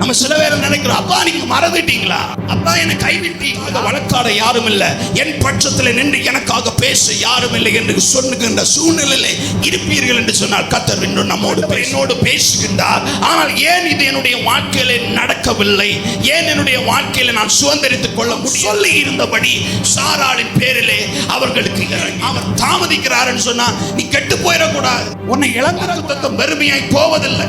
நம்ம சில பேர் நினைக்கிறோம், அப்பா நீங்க மறந்துட்டீங்களா, அப்பா என்னை கைவிட்டீங்களா, வழக்காட யாரும் இல்லை, என் பட்சத்தில் நின்று எனக்காக பேச யாரும் இல்லை என்று சொல்லுகின்ற சூழ்நிலையிலே இருப்பீர்கள் என்று சொன்னால் கர்த்தர் இன்னும் என்னோடு பேசுகின்றார். ஆனால் ஏன் இது என்னுடைய வாழ்க்கையில நடக்கவில்லை, ஏன் என்னுடைய வாழ்க்கையில நான் சுதந்திரித்துக் கொள்ள முடியும் சொல்லி இருந்தபடி சாராளின் பேரிலே அவர்களுக்கு அவர் தாமதிக்கிறார் என்று சொன்னா நீ கெட்டு போயிடக்கூடாது. உன்னை இழந்த வெறுமையாய் போவதில்லை,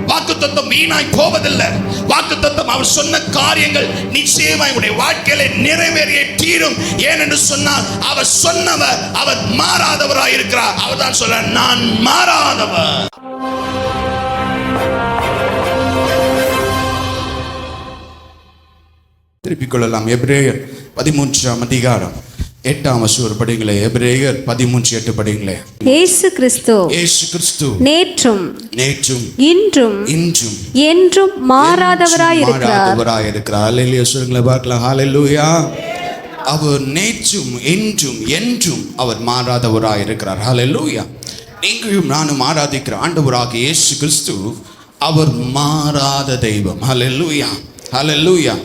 வாக்குத்தத்தம் வீணாய் போவதில்லை. வாக்குத்தத்தம் அவர் சொன்ன காரியங்கள் நிச்சயமாய் உடைய வாழ்க்கையில நிறைவேறிய தீரும். ஏனென்று சொன்னால் அவர் சொன்னவர், அவர் மாறாதவராய் இருக்கிறார். அவர் தான் சொல்ல, நான் மாறாதவர். திருப்பிக் கொள்ளலாம். எபிரேயர் 13ஆம் அதிகாரம் 8ஆம் வசனம் படிங்களே. எபிரேயர் 13:8 படிங்களே. இயேசு கிறிஸ்து நேற்றும் இன்றும் என்றும் மாறாதவராய் இருக்கிறார். ஹல்லேலூயா சொல்லுங்களேன் பார்க்கலாம். ஹல்லேலூயா. அவர் நேற்றும் இன்றும் என்றும் அவர் மாறாதவராய் இருக்கிறார். ஹல்லேலூயா. நீங்களும் நானும் ஆராதிக்கிற ஆண்டவராகிய இயேசு கிறிஸ்து அவர் மாறாத தெய்வம். ஹல்லேலூயா ஹல்லேலூயா.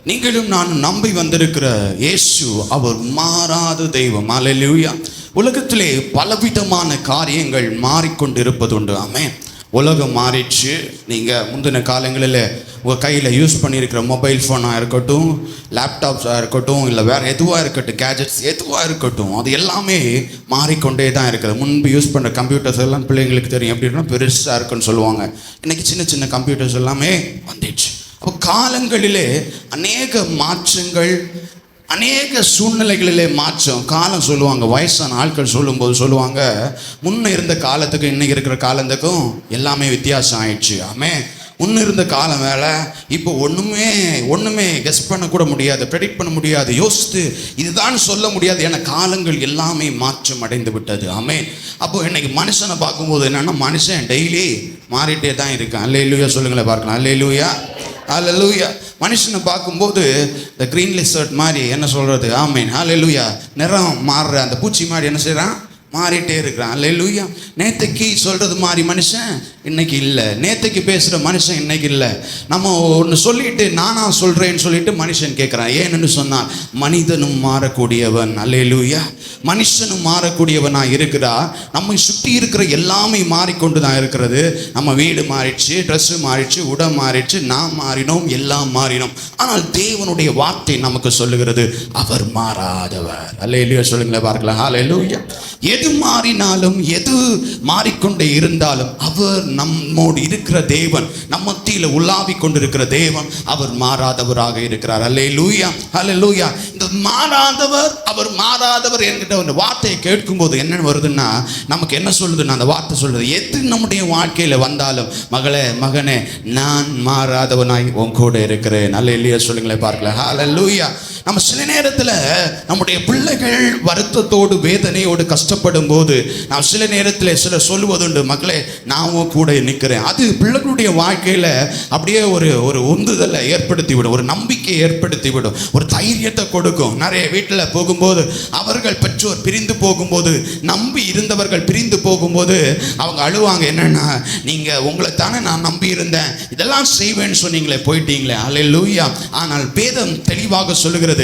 நீங்களும் நான் நம்பி வந்திருக்கிற இயேசு அவர் மாறாத தெய்வம். ஹல்லேலூயா. உலகத்திலே பலவிதமான காரியங்கள் மாறிக்கொண்டிருப்பதுண்டு. ஆமென். உலகம் மாறிடுச்சு. நீங்கள் முந்தின காலங்களில் உங்கள் கையில் யூஸ் பண்ணியிருக்கிற மொபைல் ஃபோனாக இருக்கட்டும், லேப்டாப்ஸாக இருக்கட்டும், இல்லை வேறு எதுவாக இருக்கட்டும், கேஜெட்ஸ் எதுவாக இருக்கட்டும், அது எல்லாமே மாறிக்கொண்டே தான் இருக்குது. முன்பு யூஸ் பண்ணுற கம்ப்யூட்டர்ஸ் எல்லாம் பிள்ளைங்களுக்கு தெரியும் எப்படின்னா பெருசாக இருக்குன்னு சொல்லுவாங்க. இன்றைக்கி சின்ன சின்ன கம்ப்யூட்டர்ஸ் எல்லாமே வந்துடுச்சு. அப்போ காலங்களிலே அநேக மாற்றங்கள், அநேக சூழ்நிலைகளிலே மாற்றம். காலம் சொல்லுவாங்க, வயசான ஆட்கள் சொல்லும்போது சொல்லுவாங்க, முன்ன இருந்த காலத்துக்கும் இன்னைக்கு இருக்கிற காலத்துக்கும் எல்லாமே வித்தியாசம் ஆயிடுச்சு. ஆமென். முன்ன இருந்த காலம் வேலை, இப்போ ஒன்றுமே கெஸ் பண்ணக்கூட முடியாது, ப்ரெடிக்ட் பண்ண முடியாது, யோசித்து இதுதான் சொல்ல முடியாது. ஏன்னா காலங்கள் எல்லாமே மாற்றம் அடைந்து விட்டது. ஆமென். அப்போ இன்னைக்கு மனுஷனை பார்க்கும்போது என்னன்னா, மனுஷன் டெய்லி மாறிட்டே தான் இருக்கான். அல்லேலூயா சொல்லுங்களேன் பார்க்கலாம். அல்லேலூயா ஹல்லேலூயா. மனுஷனை பார்க்கும்போது இந்த க்ரீன் லிசர்ட் மாதிரி என்ன சொல்கிறது, ஆமென் ஹல்லேலூயா, நிறம் மாறுற அந்த பூச்சி மாதிரி என்ன செய்கிறான், மாறிட்டே இருக்கிறான். அல்லேலூயா. நேற்றுக்கு சொல்கிறது மாதிரி மனுஷன் இன்னைக்கு இல்லை, நேற்றுக்கு பேசுகிற மனுஷன் இன்னைக்கு இல்லை. நம்ம ஒன்று சொல்லிட்டு நானா சொல்கிறேன்னு சொல்லிட்டு மனுஷன் கேட்குறான். ஏன்னு சொன்னால் மனிதனும் மாறக்கூடியவன். அல்லேலூயா. மனுஷனும் மாறக்கூடியவனாக இருக்கிறா. நம்மை சுற்றி இருக்கிற எல்லாமே மாறிக்கொண்டு தான் இருக்கிறது. நம்ம வீடு மாறிடுச்சு, ட்ரெஸ்ஸு மாறிடுச்சு, உடை மாறிடுச்சு, நாம் மாறினோம், எல்லாம் மாறினோம். ஆனால் தேவனுடைய வார்த்தை நமக்கு சொல்லுகிறது அவர் மாறாதவர். அல்லேலூயா சொல்லுங்களேன் பார்க்கலாம். அல்லேலூயா. எது மாறினாலும், எது மாறிக்கொண்டே இருந்தாலும் அவர் நம்மோடு இருக்கிற தேவன், நம்ம மத்தியில் உலாவி கொண்டிருக்கிற தேவன், அவர் மாறாதவராக இருக்கிறார். அல்லேலூயா அல்லேலூயா. இந்த மாறாதவர், அவர் மாறாதவர் என்கிற ஒரு வார்த்தையை கேட்கும்போது என்ன வருதுன்னா, நமக்கு என்ன சொல்லுதுன்னா, அந்த வார்த்தை சொல்லுது, எது நம்முடைய வாழ்க்கையில் வந்தாலும் மகளே மகனே நான் மாறாதவனாய் உன் கூட இருக்கிறேன். அல்லேலூயா சொல்லுங்களேன் பார்க்கலாம். அல்லேலூயா. நம்ம சில நேரத்தில் நம்முடைய பிள்ளைகள் வருத்தத்தோடு வேதனையோடு கஷ்டப்படும் போது நாம் சில நேரத்தில் சில சொல்லுவதுண்டு, மகளே நானும் கூட நிற்கிறேன். அது பிள்ளைகளுடைய வாழ்க்கையில் அப்படியே ஒரு உந்துதலை ஏற்படுத்திவிடும், ஒரு நம்பிக்கையை ஏற்படுத்திவிடும், ஒரு தைரியத்தை கொடுக்கும். நிறைய வீட்டில் போகும்போது அவர்கள் பெற்றோர் பிரிந்து போகும்போது, நம்பி இருந்தவர்கள் பிரிந்து போகும்போது அவங்க அழுவாங்க. என்னன்னா, நீங்கள் உங்களை தானே நான் நம்பி இருந்தேன், இதெல்லாம் செய்வேன்னு சொன்னீங்களே, போயிட்டீங்களே. அல்லேலூயா. ஆனால் வேதம் தெளிவாக சொல்லுகிறது,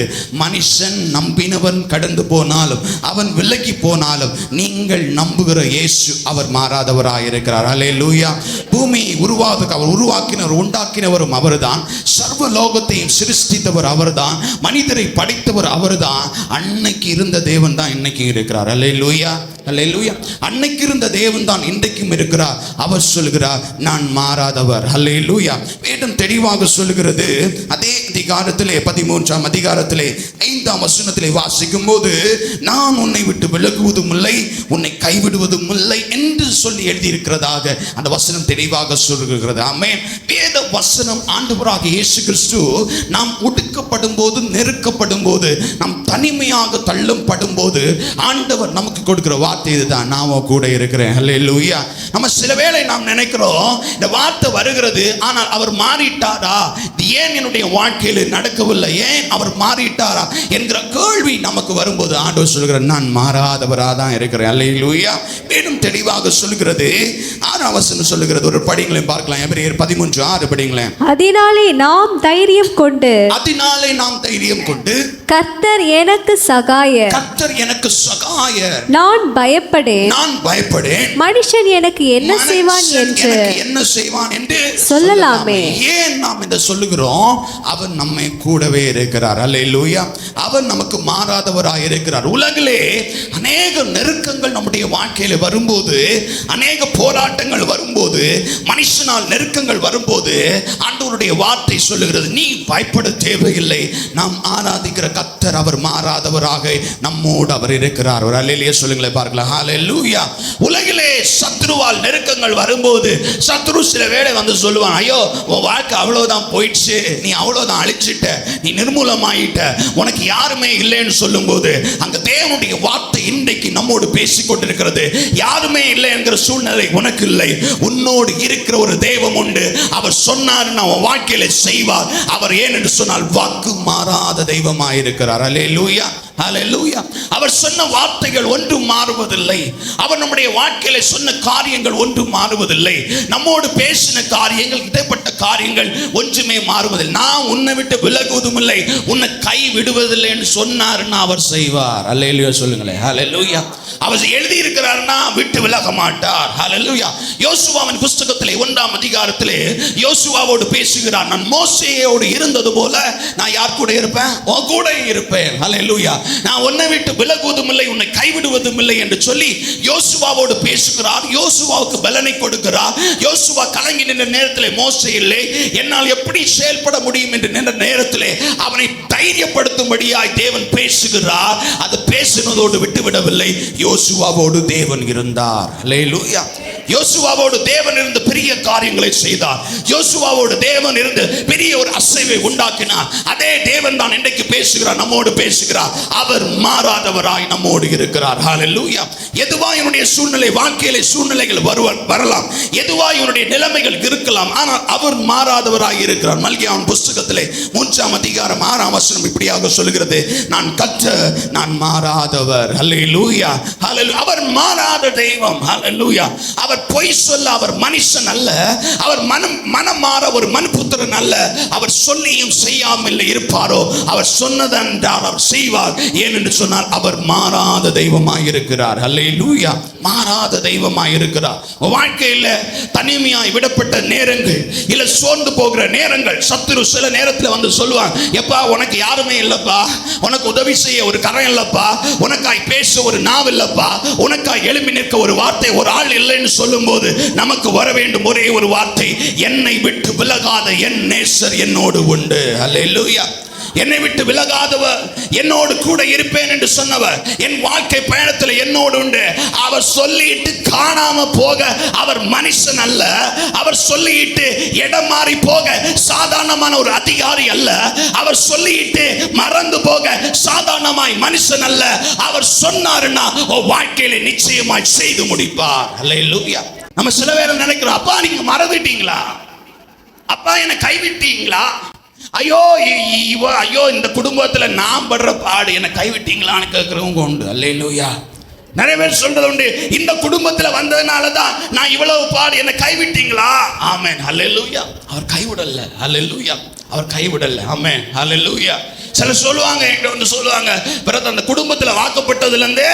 மனுஷன் நம்பினவன் கடந்து போனாலும் அவன் விலகி போனாலும் நீங்கள் நம்புகிற இயேசு அவர் மாறாதவராக இருக்கிறார். அல்லேலூயா. பூமி அவர் உருவாக்கினவர், உண்டாக்கினவரும் அவர்தான், சர்வ லோகத்தையும் சிருஷ்டித்தவர் அவர்தான், மனிதரை படைத்தவர் அவர்தான். அன்னைக்கு இருந்த தேவன் தான் இன்னைக்கு இருக்கிறார். அல்லேலூயா அல்லேலூயா. அன்னைக்கு இருந்த தேவன் தான் இன்றைக்கும் இருக்கிறார். அவர் சொல்கிறார் நான் மாறாதவர். அல்லேலூயா. வேதம் தெளிவாக சொல்லுகிறது. அதே அதிகாரத்திலே 13ஆம் அதிகாரத்திலே 5ஆம் வசனத்திலே வாசிக்கும் போது, நான் உன்னை விட்டு விலகுவதும் இல்லை, உன்னை கைவிடுவதும் இல்லை என்று சொல்லி எழுதியிருக்கிறதாக அந்த வசனம் தெளிவாக சொல்லுகிறது. ஆமென். வேத வசனம் ஆண்டவராகிய இயேசு கிறிஸ்து நாம் ஒடுக்கப்படும் போது, நெருக்கப்படும் போது, நாம் தனிமையாக தள்ளப்படும் போது ஆண்டவர் நமக்கு கொடுக்கிற வார்த்தை இதுதான், நாம கூட இருக்கிறேன். அல்லேலூயா. நம்ம சில வேளை நாம் நினைக்கிறோம், இந்த வார்த்தை வருகிறது ஆனால் அவர் மாறிட்டாரா, இது ஏன் என்னுடைய வாழ்க்கையில் நடக்கவில்லை, ஏன் அவர் மாறிட்டாரா என்கிற கேள்வி நமக்கு வரும்போது ஆண்டவர் சொல்கிறார், நான் மாறாதவராக தான் இருக்கிறேன். அல்லேலூயா. மேலும் தெளிவாக சொல்கிறது, 6ஆம் வசனம் சொல்லுகிறது. ஒரு படிங்களையும் பார்க்கலாம். எபிரேயர் 13:6 படிங்களேன். அதனாலே நாம் தைரியம் கொண்டு கர்த்தர் எனக்கு சகாயர், கர்த்தர் எனக்கு சகாயர், நான் பயப்படேன், மனுஷன் எனக்கு என்ன செய்வான் என்று சொல்லலாமே. ஏன் நாம் இதை சொல்லுகிறோம்? அவர் நம்மை கூடவே இருக்கிறார். அல்லேலூயா. அவர் நமக்கு மாறாதவராய் இருக்கிறார். உலகிலே அநேக நெருக்கங்கள் நம்முடைய வாழ்க்கையில வரும்போது, அநேக போராட்டங்கள் வரும்போது, மனுஷனால் நெருக்கங்கள் வரும்போது ஆண்டவருடைய வார்த்தை சொல்லுகிறது, நீ பயப்பட தேவையில்லை. நாம் ஆராதிக்கிற கர்த்தர் அவர் மாறாதவராக நம்மோடு அவர் இருக்கிறார். ஒரு அல்லேலூயா சொல்லுங்களேன் பார்க்கலாம். ஹல்லேலூயா. உலகிலே சத்ருவால் நெருக்கங்கள் வரும்போது சத்ரு சில வேளை வந்து சொல்லுவான், ஐயோ உன் வாழ்க்கை அவ்வளவுதான் போயிடுச்சு, நீ அவ்வளவுதான் அழிச்சிட்ட, நீ நிர்மூலமாயிட்ட, உனக்கு யாருமே இல்லைன்னு சொல்லும்போது அங்க தேவனுடைய வார்த்தை இன்றைக்கு நம்மோடு பேசிக் கொண்டிருக்கிறது. யாருமே இல்லை என்கிற சூழ்நிலை உனக்கு இல்லை, உன்னோடு இருக்கிற ஒரு தெய்வம் உண்டு. அவர் சொன்னார், உன் வாழ்க்கையில செய்வார். அவர் ஏன் என்று சொன்னால் வாக்கு மாறாத தெய்வமாய் இருக்கிறார். அல்லேலூயா. ஹல்லேலூயா. அவர் சொன்ன வார்த்தைகள் ஒன்றும் மாறுவதில்லை. அவர் நம்முடைய வாழ்க்கையில சொன்ன காரியங்கள் ஒன்றும் மாறுவதில்லை. நம்மோடு பேசின காரியங்கள், இடைப்பட்ட காரியங்கள் ஒன்றுமே மாறுவதில்லை. நான் உன்னை விட்டு விலகுவதும் இல்லை, உன்னை கை விடுவதில்லை என்று சொன்னார்னா அவர் செய்வார். அல்லேலூயா சொல்லுங்களேன். ஹல்லேலூயா. அவர் எழுதி இருக்கிறார்னா விட்டு விலக மாட்டார். ஹல்லேலூயா. யோசுவாவின் புஸ்தகத்திலே 1ஆம் அதிகாரத்திலே யோசுவாவோடு பேசுகிறார். நான் மோசேயோடு இருந்தது போல நான் யார் கூட இருப்பேன்? உன் கூட இருப்பேன். ஹல்லேலூயா. நான் உன்னை விட்டு விலகுவதும் இல்லை, உன்னை கைவிடுவதும் இல்லை என்று சொல்லி யோசுவாவோடு பேசுகிறார். யோசுவாவுக்கு பலனை கொடுக்கிறார். யோசுவா கலங்கி நின்ற நேரத்திலே மோசே இல்லை, என்னால் எப்படி செயல்பட முடியும் என்று நின்ற நேரத்திலே அவனை தைரியப்படுத்தும்படியாய் தேவன் பேசுகிறார். அது பேசினதோடு விட்டுவிடவில்லை, யோசுவாவோடு தேவன் இருந்தார். அல்லேலூயா. யோசுவாவோடு தேவன் இருந்து பெரிய காரியங்களை செய்தார். யோசுவாவோடு தேவன் இருந்து பெரிய ஒரு அசைவை உண்டாக்கினார். அதே தேவன் தான் இன்றைக்கு பேசுகிறார், நம்மோடு பேசுகிறார். அவர் மாறாதவராய் நம்மோடு இருக்கிறார். ஹல்லேலூயா. எதுவாய் என்னுடைய சூழ்நிலை, வாழ்க்கையிலே சூழ்நிலைகள் வரலாம், எதுவாய் என்னுடைய நிலைமைகள் இருக்கலாம், ஆனால் அவர் மாறாதவராய் இருக்கிறார். மல்கியாவின் புஸ்தகத்திலே 3ஆம் அதிகாரம் 6ஆம் வசனம் இப்படியாக சொல்கிறது, நான் கர்த்தர், நான் மாறாதவர். ஹல்லேலூயா. ஹல்லேலூயா. அவர் மாறாத தெய்வம். ஹல்லேலூயா. அவர் பொய் சொல்ல அவர் மனுஷன் அல்ல, அவர் மனம் மாற ஒரு மனுபுத்திரன் அல்ல. அவர் சொல்லியும் செய்யாமல் இருப்பாரோ, அவர் சொன்னதென்றால் அவர் செய்வார். ஏனென்று சொன்னால் அவர் மாறாத தெய்வமாய் இருக்கிறார். அல்லேலூயா. மாறாத தெய்வமாய் இருக்கிறார். வாழ்க்கையில் தனிமையாய் விடப்பட்ட நேரங்கள், இல்ல சோர்ந்து போகிற நேரங்கள், சத்துரு சில நேரத்தில் வந்து சொல்லுவாங்க, எப்பா உனக்கு யாருமே இல்லப்பா, உனக்கு உதவி செய்ய ஒரு கரம் இல்லப்பா, உனக்காய் பேச ஒரு நாவ் இல்லப்பா, உனக்காய் எழுப்பி நிற்க ஒரு வார்த்தை, ஒரு ஆள் இல்லைன்னு சொல்லும்போது நமக்கு வர வேண்டும் ஒரே ஒரு வார்த்தை, என்னை விட்டு விலகாத என் நேசர் என்னோடு உண்டு. அல்லேலூயா. என்னை விட்டு விலகாதவர், என்னோடு கூட இருப்பேன் என்று சொன்னவர் என் வாழ்க்கை பயணத்தில் என்னோடு உண்டு. அவர் சொல்லிட்டு காணாம போக அவர் மனுஷன் அல்ல. அவர் சொல்லிட்டு இடம் மாறி போக சாதாரணமான ஒரு அதிகாரி அல்ல. அவர் சொல்லிட்டு மறந்து போக சாதாரணமாய் மனுஷன் அல்ல. அவர் சொன்னாருன்னா வாழ்க்கையில நிச்சயமாய் செய்து முடிப்பார். அல்லேலூயா. நம்ம சில பேர் நினைக்கிறோம், அப்பா நீங்க மறந்துட்டீங்களா, அப்பா என்னை கைவிட்டீங்களா, ஐயோ ஐயோ இந்த குடும்பத்தில் நான் படுற பாடு என்னை கைவிட்டீங்களான்னு கேட்குறவங்க உண்டு. அல்லேலூயா. நிறைய பேர் சொல்றது உண்டு, இந்த குடும்பத்தில் வந்ததுனால தான் நான் இவ்வளவு பாடு, என்னை கைவிட்டீங்களா. ஆமென். அல்லேலூயா. அவர் கைவிடல. அல்லேலூயா. அவர் கைவிடல. ஆமென். அல்லேலூயா. சில சொல்லுவாங்க, என்கிட்ட வந்து சொல்லுவாங்க, பிறகு அந்த குடும்பத்தில் வாக்கப்பட்டதுலேருந்தே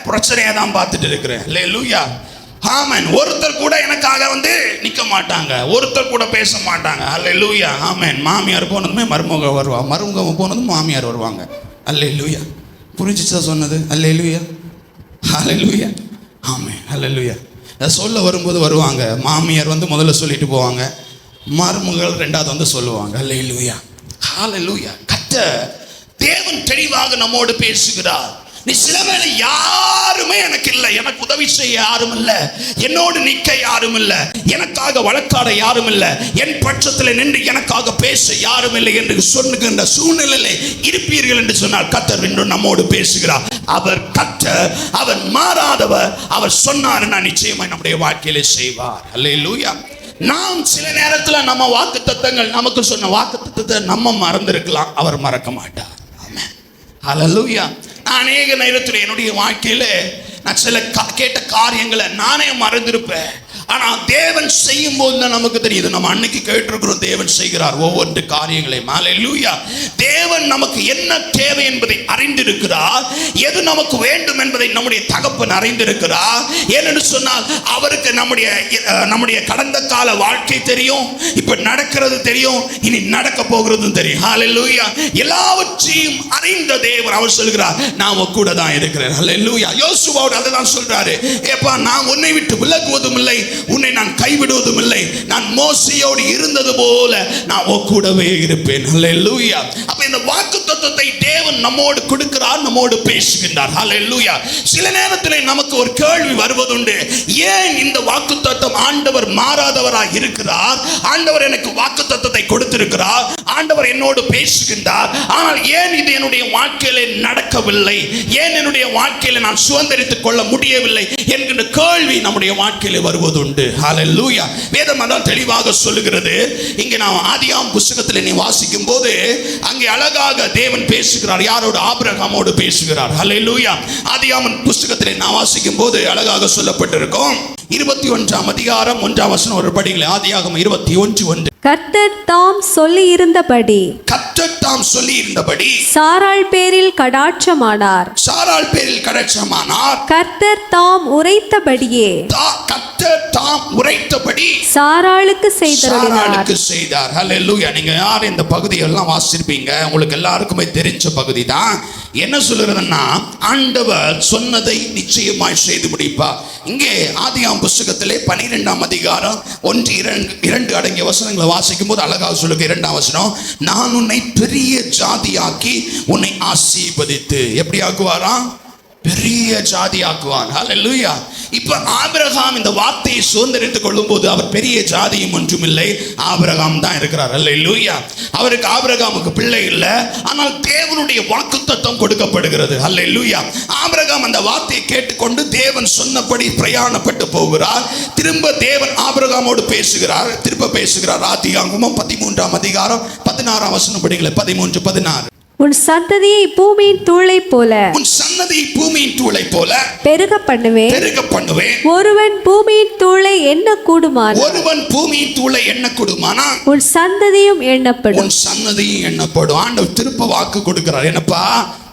பிரச்சனையை தான் பார்த்துட்டு இருக்கிறேன். அல்லேலூயா. ஆமென். ஒருத்தர் கூட எனக்காக வந்து நிற்க மாட்டாங்க, ஒருத்தர் கூட பேச மாட்டாங்க. அல்லேலூயா. ஆமென். மாமியார் போனதுமே மருமக வருவாங்க, மருமக போனதும் மாமியார் வருவாங்க. அல்லேலூயா. புரிஞ்சிச்சா சொன்னது? அல்லேலூயா. அல்லேலூயா. ஆமென். அல்லேலூயா. சொல்ல வரும்போது வருவாங்க, மாமியார் வந்து முதல்ல சொல்லிட்டு போவாங்க, மருமகள் ரெண்டாவது வந்து சொல்லுவாங்க. அல்லேலூயா. அல்லேலூயா. கர்த்தர் தேவன் தெளிவாக நம்மோடு பேசுகிறார். நீ சில வேளை யாருமே எனக்கு இல்லை, எனக்கு உதவி செய்ய யாரும் இல்லை, என்னோடு நிற்க யாரும் இல்லை, எனக்காக வழக்காட யாரும் இல்லை, என் பட்சத்தில் நின்று எனக்காக பேச யாரும் இல்லை என்று சொல்லுகின்ற சூழ்நிலையிலே இருப்பீர்கள் என்று சொன்னால் கர்த்தர் இன்று நம்மோடு பேசுகிறார். அவர் கர்த்தர், அவர் மாறாதவர். அவர் சொன்னார், நான் நிச்சயமாய் நம்முடைய வாழ்க்கையிலே செய்வார். அல்லேலூயா. நாம் சில நேரத்தில் நம்ம வாக்குத்தத்தங்கள், நமக்கு சொன்ன வாக்குத்தத்தத்தை நம்ம மறந்திருக்கலாம், அவர் மறக்க மாட்டார். ஹல்லேலூயா. நான் அநேக நேரத்தில் என்னுடைய வாழ்க்கையில நான் சில கேட்ட காரியங்களை நானே மறந்திருப்பேன். ஆனா தேவன் செய்யும் போது தான் நமக்கு தெரியுது. நம்ம அன்னைக்கு கேட்டிருக்கிறோம், தேவன் செய்கிறார் ஒவ்வொரு காரியங்களையும். ஹல்லேலூயா. தேவன் நமக்கு என்ன தேவை என்பதை அறிந்திருக்கிறார். எது நமக்கு வேண்டும் என்பதை நம்முடைய தகப்பன் அறிந்திருக்கிறார். ஏனென்று சொன்னால் அவருக்கு நம்முடைய கடந்த கால வாழ்க்கை தெரியும், இப்ப நடக்கிறது தெரியும், இனி நடக்க போகிறதும் தெரியும். ஹல்லேலூயா. எல்லாவற்றையும் அறிந்த தேவன் அவர் சொல்கிறார், நான் கூட தான் இருக்கிறேன். ஹல்லேலூயா. யோசுவாவோடு அதுதான் சொல்றாரு, ஏப்பா நான் உன்னை விட்டு விலகுவதும் இல்லை, உன்னை நான் கைவிடுவதும் இல்லை, நான் மோசேயோடு இருந்தது போல நான் கூடவே இருப்பேன். ஹல்லேலூயா. அப்ப இந்த வாக்குத்தத்தத்தை தேவன் நம்மோடு கொடுக்கிறார், நம்மோடு பேசுகின்றார். ஹல்லேலூயா. சில நேரத்தில் நமக்கு ஒரு கேள்வி வருவதுண்டு, ஏன் இந்த வாக்குத்தத்தம் ஆண்டவர் மாறாதவராய் இருக்கிறார், ஆண்டவர் எனக்கு வாக்குத்தத்தத்தை கொடுத்திருக்கிறார், ஆண்டவர் என்னோடு பேசுகின்றார், ஆனால் ஏன் இது என்னுடைய வாழ்க்கையில நடக்கவில்லை, ஏன் என்னுடைய வாழ்க்கையில நான் சுதந்திரித்துக் கொள்ள முடியவில்லை என்கின்ற கேள்வி நம்முடைய வாழ்க்கையில வருவதுண்டு. ஹல்லேலூயா. வேதம் அதான் தெளிவாக சொல்லுகிறது. இங்கே நாம் ஆதியாகமம் புத்தகத்தில் நீ வாசிக்கும் போது அங்கே அழகாக தேவன் பேசுகிறார். யாரோடு? ஆபிரகாமோடு பேசுகிறார். ஹல்லேலூயா. ஆதியாகமம் புத்தகத்தில் நான் வாசிக்கும் போது அழகாக சொல்லப்பட்டிருக்கும். 21ஆம் அதிகாரம் 1ஆம் வசனம் ஒரு படிங்களே. ஆதியாகமம் 21:1. கர்த்தர் தாம் சொல்லி இருந்தபடி சாராள் பேரில் கடாட்சமானார். கர்த்தர் தாம் உரைத்தபடி சாராளுக்கு செய்தார். ஹல்லேலூயா. நீங்க யார் இந்த பகுதியெல்லாம் வாசிச்சிருப்பீங்க, உங்களுக்கு எல்லாருக்குமே தெரிஞ்ச பகுதி தான். என்ன சொல்லுறதுன்னா, ஆண்டவர் சொன்னதை நிச்சயமாய் செய்து முடிப்பார். இங்கே ஆதியாகமம் புத்தகத்திலே 12ஆம் அதிகாரம் 1-2 அடங்கிய வசனங்களை வாசிக்கும் போது அழகாக சொல்லுங்க. 2ஆம் வசனம், நான் உன்னை பெரிய ஜாதியாக்கி உன்னை ஆசீர்வதித்து. எப்படி ஆக்குவாராம்? பெரிய ஜாதி ஆக்குவான். ஹல்லேலூயா. இப்ப ஆபிரகாம் இந்த வார்த்தையை சுதந்திரித்துக் கொள்ளும் போது அவர் பெரிய ஜாதியும் ஒன்றும் இல்லை, ஆபிரகாம் தான் இருக்கிறார். ஹல்லேலூயா. அவருக்கு ஆபிரகாமுக்கு பிள்ளை இல்லை, ஆனால் தேவனுடைய வாக்குத்தத்தம் கொடுக்கப்படுகிறது. ஹல்லேலூயா. ஆபிரகாம் அந்த வார்த்தையை கேட்டுக்கொண்டு தேவன் சொன்னபடி பிரயாணப்பட்டு போகிறார். திரும்ப தேவன் ஆபிரகாமோடு பேசுகிறார். ஆதியாகமம் 13ஆம் அதிகாரம் 16ஆம் வசனம் படிங்களே. 13-16. உன் சந்ததியை பூமியின் தூளை போல பெருக பண்ணுவேன். ஒருவன் பூமியின் தூளை எண்ண கூடுமானால் உன் சந்ததியும் எண்ணப்படும். ஆண்டவர் திருப்ப வாக்கு கொடுக்கிறார். என்னப்பா,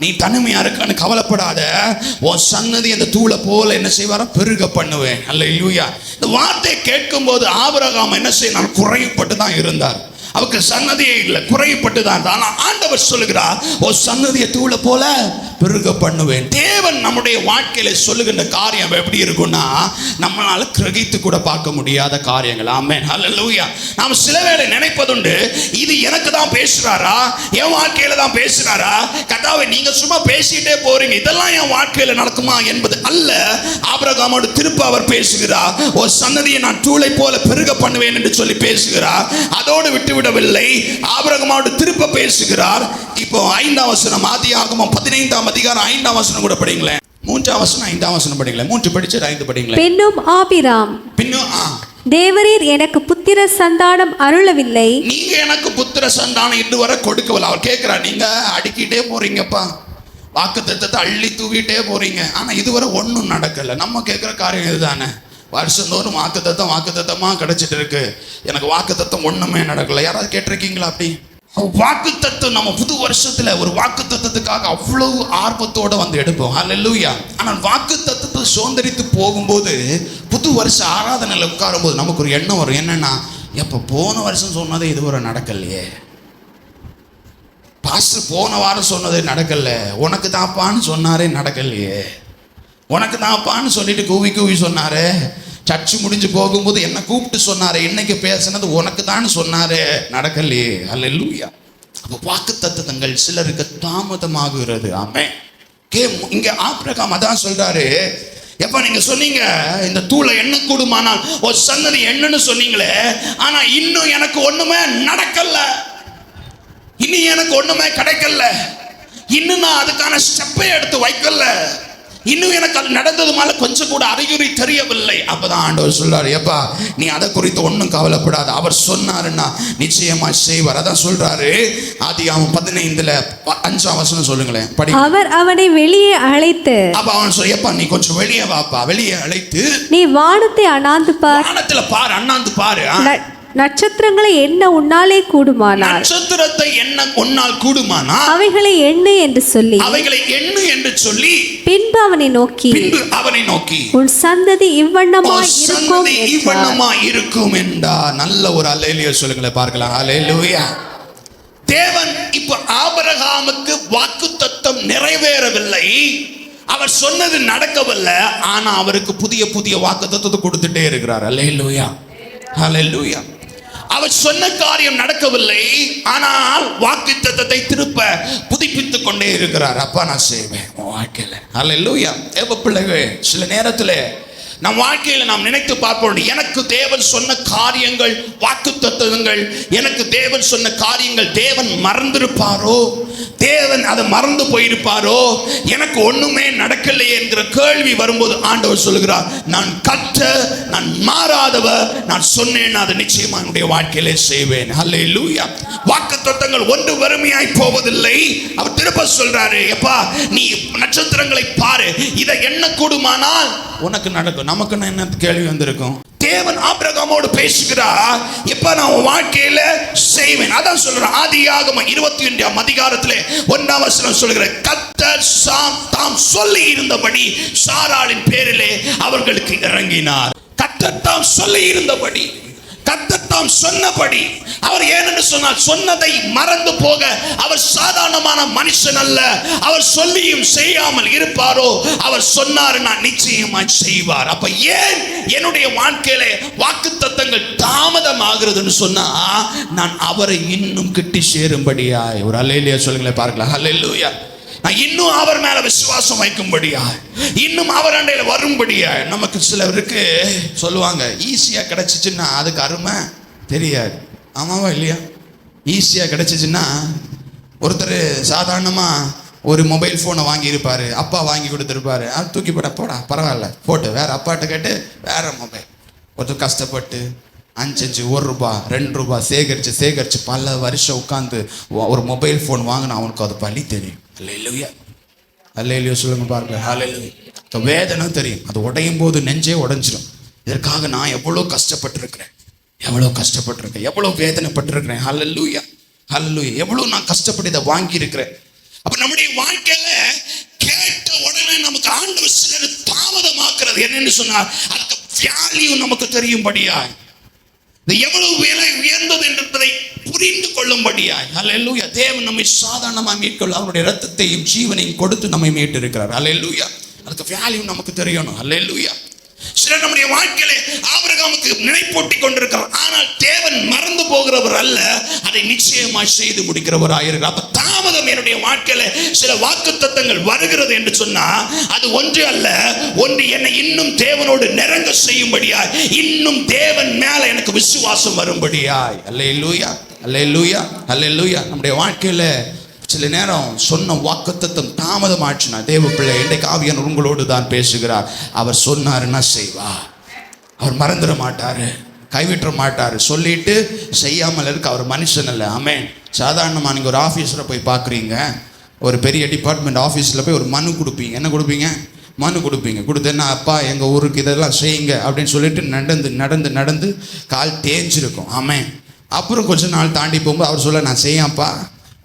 நீ தனிமையா இருக்கான்னு கவலைப்படாத, உன் சன்னதி அந்த தூளை போல என்ன செய்வாரா? பெருக பண்ணுவேன். ஹல்லேலூயா. இந்த வார்த்தையை கேட்கும் போது ஆபிரகாம் என்ன செய்ய குறைப்பட்டு தான் இருந்தார். அவருக்கு சன்னதியே இல்லை, குறைப்பட்டு தான். ஆனால் ஆண்டவர் சொல்லுகிறார், ஓ சன்னதியை தூளை போல பெருக பண்ணுவேன். தேவன் நம்முடைய வாழ்க்கையில சொல்லுகின்ற காரியம் எப்படி இருக்கும்னா, நம்மளால கிரகித்து கூட பார்க்க முடியாத காரியங்கள். ஆமென். ஹல்லேலூயா. நாம் சில வேளை நினைப்பதுண்டு, இது எனக்கு தான் பேசுறாரா, என் வாழ்க்கையில தான் பேசுறாரா, கர்த்தாவே நீங்க சும்மா பேசிட்டே போறீங்க, இதெல்லாம் என் வாழ்க்கையில நடக்குமா என்பது அல்ல. ஆபிரகாமோடு திருப்ப அவர் பேசுகிறார், ஓ சன்னதியை நான் தூளை போல பெருக பண்ணுவேன் என்று சொல்லி பேசுகிறார். அதோடு விட்டுவிடவில்லை, ஆபிரகாமோடு திருப்ப பேசுகிறார். இப்போ 5ஆம் வசனம், ஆதியாகமம் 15ஆம் அதிகாரம் 5ஆம் வசனம் கூட படிங்களேன். 3ஆம் வசனம் 5ஆம் வசனம் படிங்களேன். 3 படிச்சு 5 படிங்களேன். பின்னும் ஆபிராம், தேவரீர் எனக்கு புத்திர சந்தானம் அருளவில்லை, நீங்க எனக்கு புத்திர சந்தானம் இன்று வரை கொடுக்கவில்லை. அவர் கேட்கிறார், நீங்க அடிக்கிட்டே போறீங்கப்பா, வாக்குத்தத்தத்தை அள்ளி தூவிட்டே போறீங்க, ஆனா இதுவரை ஒன்றும் நடக்கல. நம்ம கேட்கிற காரியம் இதுதானே. வருஷந்தோறும் வாக்குத்தத்தமா கிடைச்சிட்டு இருக்கு, எனக்கு வாக்குத்தத்தம் ஒண்ணுமே நடக்கல. யாராவது கேட்டிருக்கீங்களா? அப்படி வாக்குத்தத்தம் நம்ம புது வருஷத்துல ஒரு வாக்குத்தத்தத்துக்காக அவ்வளவு ஆர்வத்தோட வந்து எடுப்போம். ஹல்லேலூயா. ஆனால் வாக்குத்தத்தத்தை சுதந்திரித்து போகும்போது புது வருஷ ஆராதனையில் உட்காரும் போது நமக்கு ஒரு எண்ணம் வரும். என்னன்னா, எப்ப போன வருஷம் சொன்னதே இதுவரை நடக்கலையே, பாஸ்டர் போன வாரம் சொன்னதே நடக்கல, உனக்கு தாப்பான்னு சொன்னாரே நடக்கலையே, உனக்கு தாப்பான்னு சொல்லிட்டு கூவி சொன்னாரு, சர்ச்சு முடிஞ்சு போகும்போது என்ன கூப்பிட்டு சொன்னாரு, இன்னைக்கு பேசினது உனக்கு தான் சொன்னாரு, நடக்கலையே. ஹல்லேலூயா. அப்போ வாக்குத்தத்தங்கள் சிலருக்கு தாமதமாகிறது. ஆமென். இங்க ஆபிரகாம் அதான் சொல்றாரு, எப்ப நீங்க சொன்னீங்க இந்த தூளை எண்ண கூடுமானால் ஒரு சன்னதி என்னன்னு சொன்னீங்களே, ஆனா இன்னும் எனக்கு ஒண்ணுமே நடக்கல, இன்னும் எனக்கு ஒண்ணுமே கிடைக்கல, இன்னும் நான் அதுக்கான ஸ்டெப்பை எடுத்து வைக்கல, இன்னும் எனக்கு அது நடந்தது மேல கொஞ்சம் கூட அறிகுறி தெரியவில்லை. அப்பதான் ஆண்டவர் சொல்றாரு, எப்பா நீ அதை குறித்து ஒன்றும் கவலைப்படாத, அவர் சொன்னாருன்னா நிச்சயமா செய்வார். அதான் சொல்றாரு ஆதியாகமம் 15:5 சொல்லுங்களேன் படி. அவர் அவனை வெளியே அழைத்து, அப்ப அவன் சொல்ல, எப்பா நீ கொஞ்சம் வெளியே வாப்பா, வெளியே அழைத்து நீ வானத்தை அண்ணாந்து பார், வானத்துல பாரு, அண்ணாந்து பாரு, நட்சத்திரங்களை எண்ண உன்னாலே கூடுமானால், நட்சத்திரத்தை எண்ண உன்னால் கூடுமானால் அவைகளை எண்ணு என்று சொல்லி, அவைகளை எண்ணு என்று சொல்லி, பின்பு அவனை நோக்கி உன் சந்ததி இவ்வண்ணமாய் இருக்கும் என்றார். நல்ல ஒரு அல்லேலூயா சொல்லுங்களேன் பார்க்கலாம். அல்லேலூயா. தேவன் இப்ப ஆபிரகாமுக்கு வாக்குத்தத்தம் நிறைவேறவில்லை, அவர் சொன்னது நடக்கவில்லை, ஆனா அவருக்கு புதிய புதிய வாக்குத்தத்தத்தை கொடுத்துட்டே இருக்கிறார். அல்லேலூயா, அல்லேலூயா. அவர் சொன்ன காரியம் நடக்கவில்லை, ஆனால் வாக்குத்தத்தத்தை திருப்ப புதுப்பித்துக் கொண்டே இருக்கிறார். அப்பா நான் செய்வேன் உன் வாழ்க்கையில. அல்லேலூயா. தேவ பிள்ளைகளே, சில நேரத்தில் நம் வாழ்க்கையில நாம் நினைத்து பார்ப்போம், எனக்கு தேவன் சொன்ன காரியங்கள், வாக்குத்தத்தங்கள், எனக்கு தேவன் சொன்ன காரியங்கள் தேவன் மறந்திருப்பாரோ, தேவன் அதை மறந்து போயிருப்பாரோ, எனக்கு ஒண்ணுமே நடக்கலையே என்கிற கேள்வி வரும்போது ஆண்டவர் சொல்லுகிறார், நான் கர்த்தர், நான் மாறாதவர், நான் சொன்னேன் அதை நிச்சயமா என்னுடைய வாழ்க்கையிலே செய்வேன். அல்லேலூயா. வாக்குத்தத்தங்கள் ஒன்று வறுமையாய் போவதில்லை. அவர் திரும்ப சொல்றாரு, எப்பா நீ நட்சத்திரங்களை பாரு, இதை எண்ண கூடுமானால் உனக்கு நடக்கும். நமக்கு என்ன கேள்வி வந்திருக்கும்? தேவன் ஆபிரகாமோடு பேசுகிறார், எப்ப நான் உன் வாழ்க்கையில செய்வேன். அதான் சொல்றேன், ஆதியாகமம் 21 அதிகாரத்திலே 1 சொல்லுகிற, கர்த்தர் தாம் சொல்லி இருந்தபடி சாராளின் பேரிலே அவர்களுக்கு இறங்கினார். கர்த்தர் தாம் சொல்லி இருந்தபடி, கர்த்தர் தாம் சொன்னபடி. அவர் ஏனென்று சொன்னால், சொன்னதை மறந்து போக அவர் சாதாரணமான மனுஷன் அல்ல. அவர் சொல்லியும் செய்யாமல் இருப்பாரோ? அவர் சொன்னார், நான் நிச்சயமாய் செய்வார். அப்ப ஏன் என்னுடைய வாழ்க்கையிலே வாக்குத்தத்தங்கள் தாமதமாகிறதுன்னு சொன்னா, நான் அவரை இன்னும் கிட்டி சேரும்படியாய். ஒரு அல்லேலூயா சொல்லுங்களேன் பார்க்கலாம். அல்லேலூயா. நான் இன்னும் அவர் மேல விசுவாசம் வைக்கும்படியா, இன்னும் அவர் அண்டையில வரும்படியா. நமக்கு சிலருக்கு சொல்லுவாங்க, ஈஸியா கிடைச்சிச்சுன்னா அதுக்கு அருமை தெரியாது. ஆமாவா இல்லையா? ஈஸியா கிடைச்சிச்சுன்னா, ஒருத்தர் சாதாரணமா ஒரு மொபைல் போனை வாங்கி இருப்பாரு, அப்பா வாங்கி கொடுத்துருப்பாரு, அது தூக்கி போடா பரவாயில்ல போட்டு வேற அப்பாட்ட கேட்டு வேற மொபைல். ஒருத்தர் கஷ்டப்பட்டு 5 1 ரூபாய் 2 ரூபாய் சேகரிச்சு பல வருஷம் உட்காந்து ஒரு மொபைல் ஃபோன் வாங்கினா அவனுக்கு அது பலி தெரியும். அல்லேலூயா, அல்லேலூயா சொல்லுங்க பாருங்க. அல்லேலூயா. வேதனை தெரியும், அது உடையும் போது நெஞ்சே உடைஞ்சிடும். இதற்காக நான் எவ்வளோ கஷ்டப்பட்டிருக்கிறேன், எவ்வளோ வேதனைப்பட்டிருக்கிறேன். அல்லேலூயா, அல்லேலூயா. எவ்வளோ நான் கஷ்டப்பட்டு இதை வாங்கி இருக்கிறேன். அப்ப நம்முடைய வாழ்க்கையில கேட்ட உடனே நமக்கு ஆண்டவர் சிலர் தாமதமாக்குறது என்னன்னு சொன்னால், அதுக்கு வேல்யூ நமக்கு தெரியும்படியா, எவ்வளவு விலை உயர்ந்தது என்பதை புரிந்து கொள்ளும்படியாய். அல்லேலூயா. தேவன் நம்மை சாதாரணமாக மீட்கொள்ள அவருடைய இரத்தத்தையும் ஜீவனையும் கொடுத்து நம்மை மீட்டு இருக்கிறார். அல்லேலூயா. அதுக்கு வேல்யூ நமக்கு தெரியணும். அல்லேலூயா. சிலர் நம்முடைய வாழ்க்கையிலே ஆபிரகாமுக்கு நினைப்பூட்டி கொண்டிருக்கிறார், ஆனால் தேவன் மறந்து போகிறவர் அல்ல, அதை நிச்சயமாய் செய்து முடிக்கிறவராயிருக்கிறார். அப்ப தாமதம் என்னுடைய வாழ்க்கையில சில வாக்குத்தத்தங்கள் வருகிறது என்று சொன்னா, அது ஒன்று அல்ல, ஒன்று என்னை இன்னும் தேவனோடு நெருங்க செய்யும்படியாய், இன்னும் தேவன் மேல எனக்கு விசுவாசம் வரும்படியாய். அல்லேலூயா, அல்லேலூயா, அல்லேலூயா. நம்முடைய வாழ்க்கையில சில நேரம் சொன்ன வாக்குத்தத்தம் தாமதம் ஆச்சுன்னா, தேவ பிள்ளை, இன்றைக்கு ஆவியானவர் உங்களோடு தான் பேசுகிறார். அவர் சொன்னாருன்னா செய்வார். அவர் மறந்துட மாட்டாரு, கைவிட்ட மாட்டாரு. சொல்லிட்டு செய்யாமல் இருக்க அவர் மனுஷன் அல்ல. ஆமென். சாதாரணமாக நீங்கள் ஒரு ஆஃபீஸில் போய் பார்க்குறீங்க, ஒரு பெரிய டிபார்ட்மெண்ட் ஆஃபீஸில் போய் ஒரு மனு கொடுப்பீங்க. என்ன கொடுப்பீங்க? மனு கொடுப்பீங்க. கொடுத்தேன்னா, அப்பா எங்கள் ஊருக்கு இதெல்லாம் செய்யுங்க அப்படின்னு சொல்லிட்டு நடந்து கால் தேஞ்சிருக்கும். ஆமென். அப்புறம் கொஞ்ச நாள் தாண்டி போகும்போது அவர் சொல்ல, நான் செய்யாப்பா,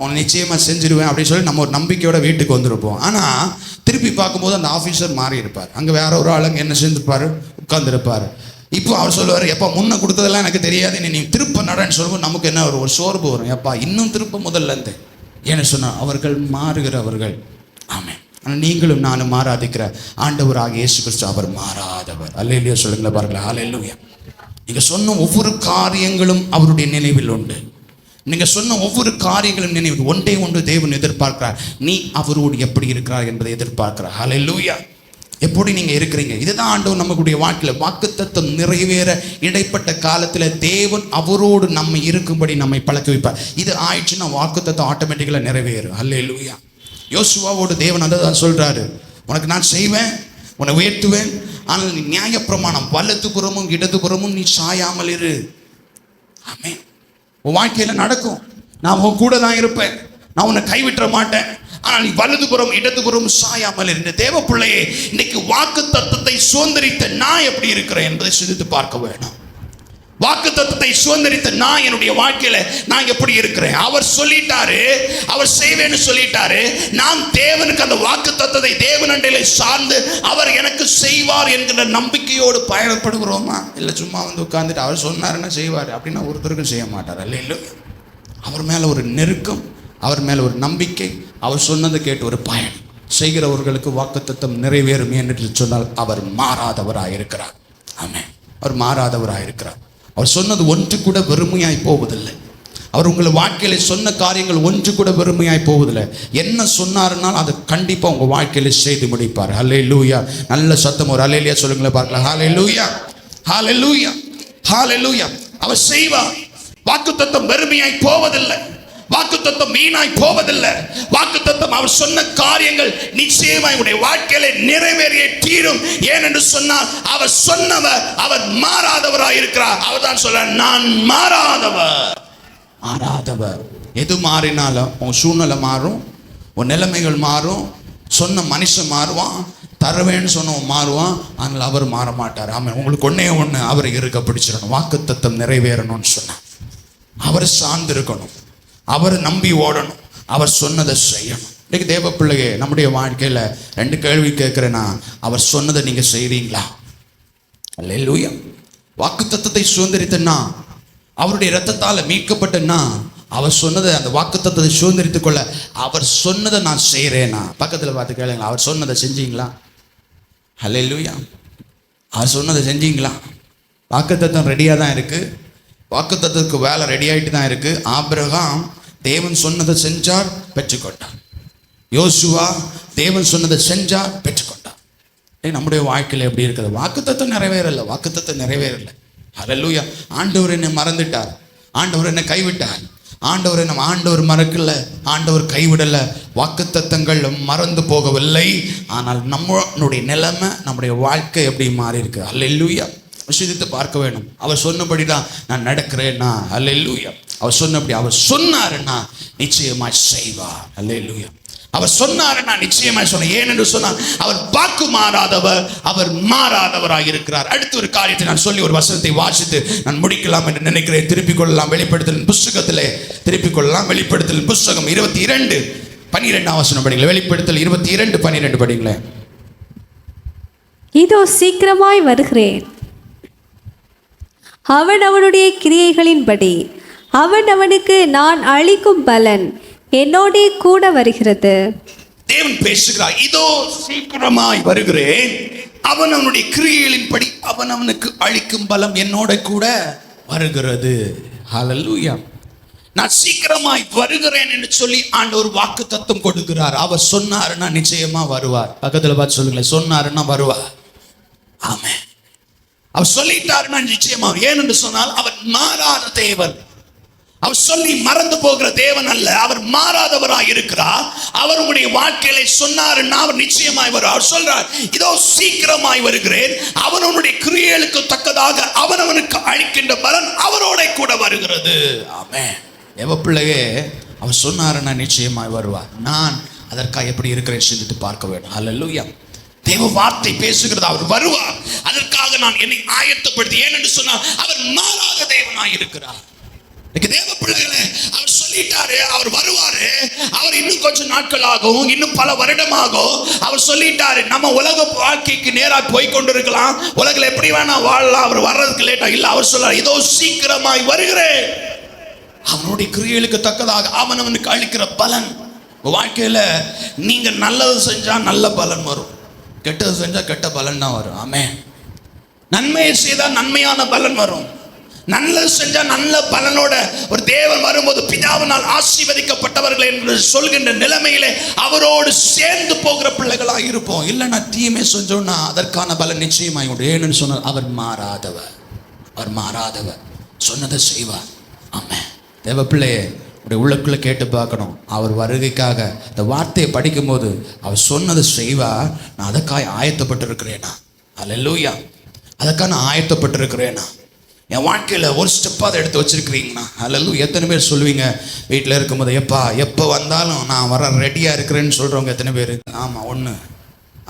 உன்னை நிச்சயமாக செஞ்சிருவேன் அப்படின்னு சொல்லி நம்ம ஒரு நம்பிக்கையோட வீட்டுக்கு வந்திருப்போம். ஆனால் திருப்பி பார்க்கும்போது அந்த ஆஃபீஸர் மாறி இருப்பார். அங்கே வேற ஒரு ஆளுங்க என்ன செஞ்சிருப்பாரு, உட்கார்ந்துருப்பார். இப்போ அவர் சொல்லுவார், எப்பா முன்ன கொடுத்ததெல்லாம் எனக்கு தெரியாது, நீ திருப்ப நடன்னு சொல்லும்போது நமக்கு என்ன ஒரு சோர்வு வரும். எப்பா இன்னும் திருப்ப முதல்ல இருந்து என்ன சொன்னார், அவர்கள் மாறுகிறவர்கள். ஆமென். ஆனால் நீங்களும் நானும் மாறாதிக்கிற ஆண்டவராக இயேசு கிறிஸ்து அவர் மாறாதவர். அல்லேலூயா சொல்லுங்களேன் பாருங்களேன். அல்லேலூயா. நீங்கள் சொன்ன ஒவ்வொரு காரியங்களும் அவருடைய நினைவில் உண்டு. நீங்க சொன்ன ஒவ்வொரு காரியங்களும் நினைவு ஒன்றே ஒன்று தேவன் எதிர்பார்க்கிறார், நீ அவரோடு எப்படி இருக்கிறார் என்பதை எதிர்பார்க்கிறார். ஹல்லேலூயா. எப்படி நீங்க இருக்கிறீங்க, இதுதான் ஆண்டவர் நம்மளுடைய வாழ்க்கையில வாக்குத்தத்தம் நிறைவேற இடைப்பட்ட காலத்துல தேவன் அவரோடு நம்ம இருக்கும்படி நம்மை பழக்க வைப்பார். இது ஆயிடுச்சுன்னா வாக்குத்தத்தம் ஆட்டோமேட்டிக்கலா நிறைவேறும். ஹல்லேலூயா. யோசுவாவோடு தேவன் அதான் சொல்றாரு, உனக்கு நான் செய்வேன், உன்னை உயர்த்துவேன். ஆனால் நீ நியாயப்பிரமாணம் வலதுபுறமும் இடதுபுறமும் நீ சாயாமல் இரு. ஆமென். உன் வாழ்க்கையில் நடக்கும். நான் உன் கூட தான் இருப்பேன், நான் உன்னை கைவிட்ட மாட்டேன். ஆனால் நீ வலதுபுறம் இடதுபுறம் சாயாமல் இருந்த தேவ பிள்ளையே, இன்னைக்கு வாக்கு தத்தத்தை சுதந்திரித்த நான் எப்படி இருக்கிறேன் என்பதை சிந்தித்து பார்க்க வேணும். வாக்கு தத்தத்தை சுதந்திரித்த நான் என்னுடைய வாழ்க்கையில நான் எப்படி இருக்கிறேன்? அவர் சொல்லிட்டாரு, அவர் செய்வேன்னு சொல்லிட்டாரு. நான் தேவனுக்கு அந்த வாக்கு தத்தத்தை தேவனண்டையில சார்ந்து அவர் எனக்கு செய்வார் என்கிற நம்பிக்கையோடு பயணப்படுகிறோமா? இல்லை சும்மா வந்து உட்கார்ந்துட்டு அவர் சொன்னாருன்னா செய்வார் அப்படின்னா ஒருத்தருக்கும் செய்ய மாட்டார். இல்லை, அவர் மேல ஒரு நெருக்கம், அவர் மேல ஒரு நம்பிக்கை, அவர் சொன்னதை கேட்டு ஒரு பயன் செய்கிறவர்களுக்கு வாக்குத்தத்தம் நிறைவேறும் என்று சொன்னால் அவர் மாறாதவராயிருக்கிறார். ஆமென். அவர் மாறாதவராயிருக்கிறார். அவர் சொன்னது ஒன்று கூட வெறுமையாய் போவதில்லை. அவர் உங்கள் வாழ்க்கையில சொன்ன காரியங்கள் ஒன்று கூட வெறுமையாய் போவதில்லை. என்ன சொன்னாருனால் அதை கண்டிப்பா உங்க வாழ்க்கையில செய்து முடிப்பார். ஹல்லேலூயா. நல்ல சத்தம் ஒரு ஹல்லேலூயா சொல்லுங்களேன் பார்க்கலாம். ஹல்லேலூயா, ஹல்லேலூயா, ஹல்லேலூயா. அவர் செய்வார். வாக்குத்தத்தம் வெறுமையாய் போவதில்லை, வாக்குத்தத்தம் வீணாய் போவதில்லை. வாக்குத்தத்தம் அவர் சொன்ன காரியங்கள் நிச்சயமாய் உடைய வாழ்க்கையில நிறைவேறிய தீரும். ஏனென்று சொன்னால் அவர் சொன்னவர், அவர் மாறாதவராய் இருக்கிறார். அவர் தான் சொல்றார், நான் மாறாதவர். மாறாதவர். எது மாறினாலும் உன் சூழ்நிலை மாறும், உன் நிலைமைகள் மாறும், சொன்ன மனுஷன் மாறுவான், தருவேன்னு சொன்னவன் மாறுவான், ஆனால் அவர் மாற மாட்டார். ஆமாம். உங்களுக்கு ஒன்னே ஒன்று, அவரை இருக்க பிடிச்சிடணும். வாக்குத்தத்தம் நிறைவேறணும்னு சொன்னார். அவரை சார்ந்து இருக்கணும், அவர் நம்பி ஓடணும், அவர் சொன்னதை செய்யணும். இன்னைக்கு தேவ பிள்ளையே, நம்முடைய வாழ்க்கையில 2 கேள்வி கேட்கிறேன்னா, அவர் சொன்னதை நீங்க செய்றீங்களா? அல்லேலூயா. வாக்குத்தத்தத்தை சுதந்திரித்தனா, அவருடைய இரத்தத்தால் மீட்கப்பட்டனா, அவர் சொன்னதை அந்த வாக்குத்தத்தத்தை சுதந்திரித்துக் கொள்ள அவர் சொன்னதை நான் செய்கிறேனா? பக்கத்தில் பார்த்து கேளுங்களா, அவர் சொன்னதை செஞ்சீங்களா? அல்லேலூயா. அவர் சொன்னதை செஞ்சீங்களா? வாக்குத்தத்தம் ரெடியாக தான் இருக்கு, வாக்குத்தத்தத்துக்கு வேலை ரெடி ஆகிட்டு தான் இருக்கு. ஆபிரகாம் தேவன் சொன்னதை செஞ்சார், பெற்றுக்கொண்டார். யோசுவா தேவன் சொன்னதை செஞ்சார், பெற்றுக்கொண்டார். நம்முடைய வாழ்க்கையில் எப்படி இருக்குது? வாக்குத்தத்தம் நிறைவேறல, வாக்குத்தத்தம் நிறைவேறல. ஹல்லேலூயா. ஆண்டவர் என்னை மறந்துட்டார், ஆண்டவர் என்னை கைவிட்டார், ஆண்டவர் மறக்கல, ஆண்டவர் கைவிடல. வாக்குத்தத்தங்கள் மறந்து போகவில்லை. ஆனால் நம்மளுடைய நிலைமை, நம்முடைய வாழ்க்கை எப்படி மாறி இருக்கு? ஹல்லேலூயா. சிந்தித்து பார்க்க வேணும். அவர் சொன்னபடி தான் நான் நடக்கிறேன்னா, அல்லேலூயா. அவர் சொன்னபடி அவர் சொன்னாருன்னா நிச்சயமாய் செய்வார். அல்லேலூயா. அவர் சொன்னாருன்னா நிச்சயமாய் சொன்ன. ஏனென்று சொன்னால் அவர் வாக்கு மாறாதவர், அவர் மாறாதவராக இருக்கிறார். அடுத்த ஒரு காரியத்தை நான் சொல்லி ஒரு வசனத்தை வாசித்து நான் முடிக்கலாம் என்று நினைக்கிறேன். திருப்பிக் கொள்ளலாம். வெளிப்படுத்தலின் புஸ்தகத்திலே திருப்பிக் கொள்ளலாம். வெளிப்படுத்தலின் புஸ்தகம் 22:12 வசனம் படிங்களேன். வெளிப்படுத்தல் 22:12 படிங்களேன். இதோ சீக்கிரமாய் வருகிறேன், அவன் அவனுடைய கிரியைகளின்படி அவன் அவனுக்கு நான் அளிக்கும் பலன் என்னோடே கூட வருகிறது. தேவன் பேசுகிறார், இதோ சீக்கிரமாய் வருகிறேன், அவன் அவனுடைய கிரியைகளின்படி அவன் அவனுக்கு அளிக்கும் பலம் என்னோட கூட வருகிறது. ஹல்லேலூயா. நான் சீக்கிரமாய் வருகிறேன் என்று சொல்லி ஆண்டவர் வாக்குத்தத்தம் கொடுக்கிறார். அவர் சொன்னாருன்னா நிச்சயமா வருவார். பக்கத்தில் பார்த்து சொல்லுங்களேன், சொன்னாருன்னா வருவார். ஆமென். அவர் சொல்லிட்டாருன்னா நிச்சயமா. ஏனென்று சொன்னால் அவர் மாறாத தேவன். அவர் சொல்லி மறந்து போகிற தேவன் அல்ல, அவர் மாறாதவராய் இருக்கிறார். அவர் உங்களுடைய வாழ்க்கையில சொன்னாருன்னா அவர் நிச்சயமாய் வருவார். அவர் சொல்றார், இதோ சீக்கிரமாய் வருகிறேன், அவனுடைய கிரியைகளுக்கு தக்கதாக அவனவனுக்கு அளிக்கின்ற பலன் அவரோட கூட வருகிறது. ஆமென். தேவ பிள்ளையே, அவர் சொன்னாருன்னா நிச்சயமாய் வருவார். நான் அதற்காக எப்படி இருக்கிறேன் சிந்தித்து பார்க்க வேண்டும். அல்லேலூயா. தேவ வார்த்தை பேசுகிறது, அவர் வருவார். அதற்காக நான் என்னை ஆயத்தப்படுத்தி. ஏனென்று சொன்னால் அவர் மாறாத தேவனாய் இருக்கிறார். தேவ பிள்ளைகளே, அவர் சொல்லிட்டாரு, அவர் வருவாரு. அவர் இன்னும் கொஞ்சம் நாட்கள் ஆகும், இன்னும் பல வருடமாகும். அவர் சொல்லிட்டாரு, நம்ம உலக வாழ்க்கைக்கு நேராக போய் கொண்டிருக்கலாம், உலகில் எப்படி வேணா வாழலாம். அவர் வர்றதுக்கு லேட்டா இல்ல. அவர் சொல்றார், இதோ சீக்கிரமாய் வருகிறேன், அவனுடைய கிரியைகளுக்கு தக்கதாக அவனவனுக்கு அளிக்கிற பலன். வாழ்க்கையில நீங்க நல்லது செஞ்சா நல்ல பலன் வரும், கெட்டது செஞ்சா கெட்ட பலன் தான் வரும். ஆமென். நன்மையை செய்தா நன்மையான பலன் வரும். நல்லது செஞ்சா நல்ல பலனோட ஒரு தேவன் வரும்போது பிதாவினால் ஆசீர்வதிக்கப்பட்டவர்கள் என்று சொல்கின்ற நிலைமையிலே அவரோடு சேர்ந்து போகிற பிள்ளைகளாக இருப்போம். இல்லைன்னா தீமை செஞ்சோம்னா அதற்கான பலன் நிச்சயமாய் உண்டு. ஏன்னு சொன்னால் அவர் மாறாதவர், அவர் மாறாதவர், சொன்னதை செய்வார். ஆமென். தேவ பிள்ளையே, உடைய உள்ளுக்குள்ளே கேட்டு பார்க்கணும். அவர் வருகைக்காக இந்த வார்த்தையை படிக்கும்போது அவர் சொன்னதை செய்வார். நான் அதற்காக ஆயத்தப்பட்டிருக்கிறேனா? அல்லேலூயா. அதுக்காக நான் ஆயத்தப்பட்டிருக்கிறேனா? என் வாழ்க்கையில் ஒரு ஸ்டெப்பாக அதை எடுத்து வச்சுருக்கிறீங்கண்ணா? அல்லேலூயா. எத்தனை பேர் சொல்லுவீங்க வீட்டில் இருக்கும்போது, எப்போ வந்தாலும் நான் வர ரெடியாக இருக்கிறேன்னு சொல்கிறவங்க எத்தனை பேர்? ஆமாம், 1,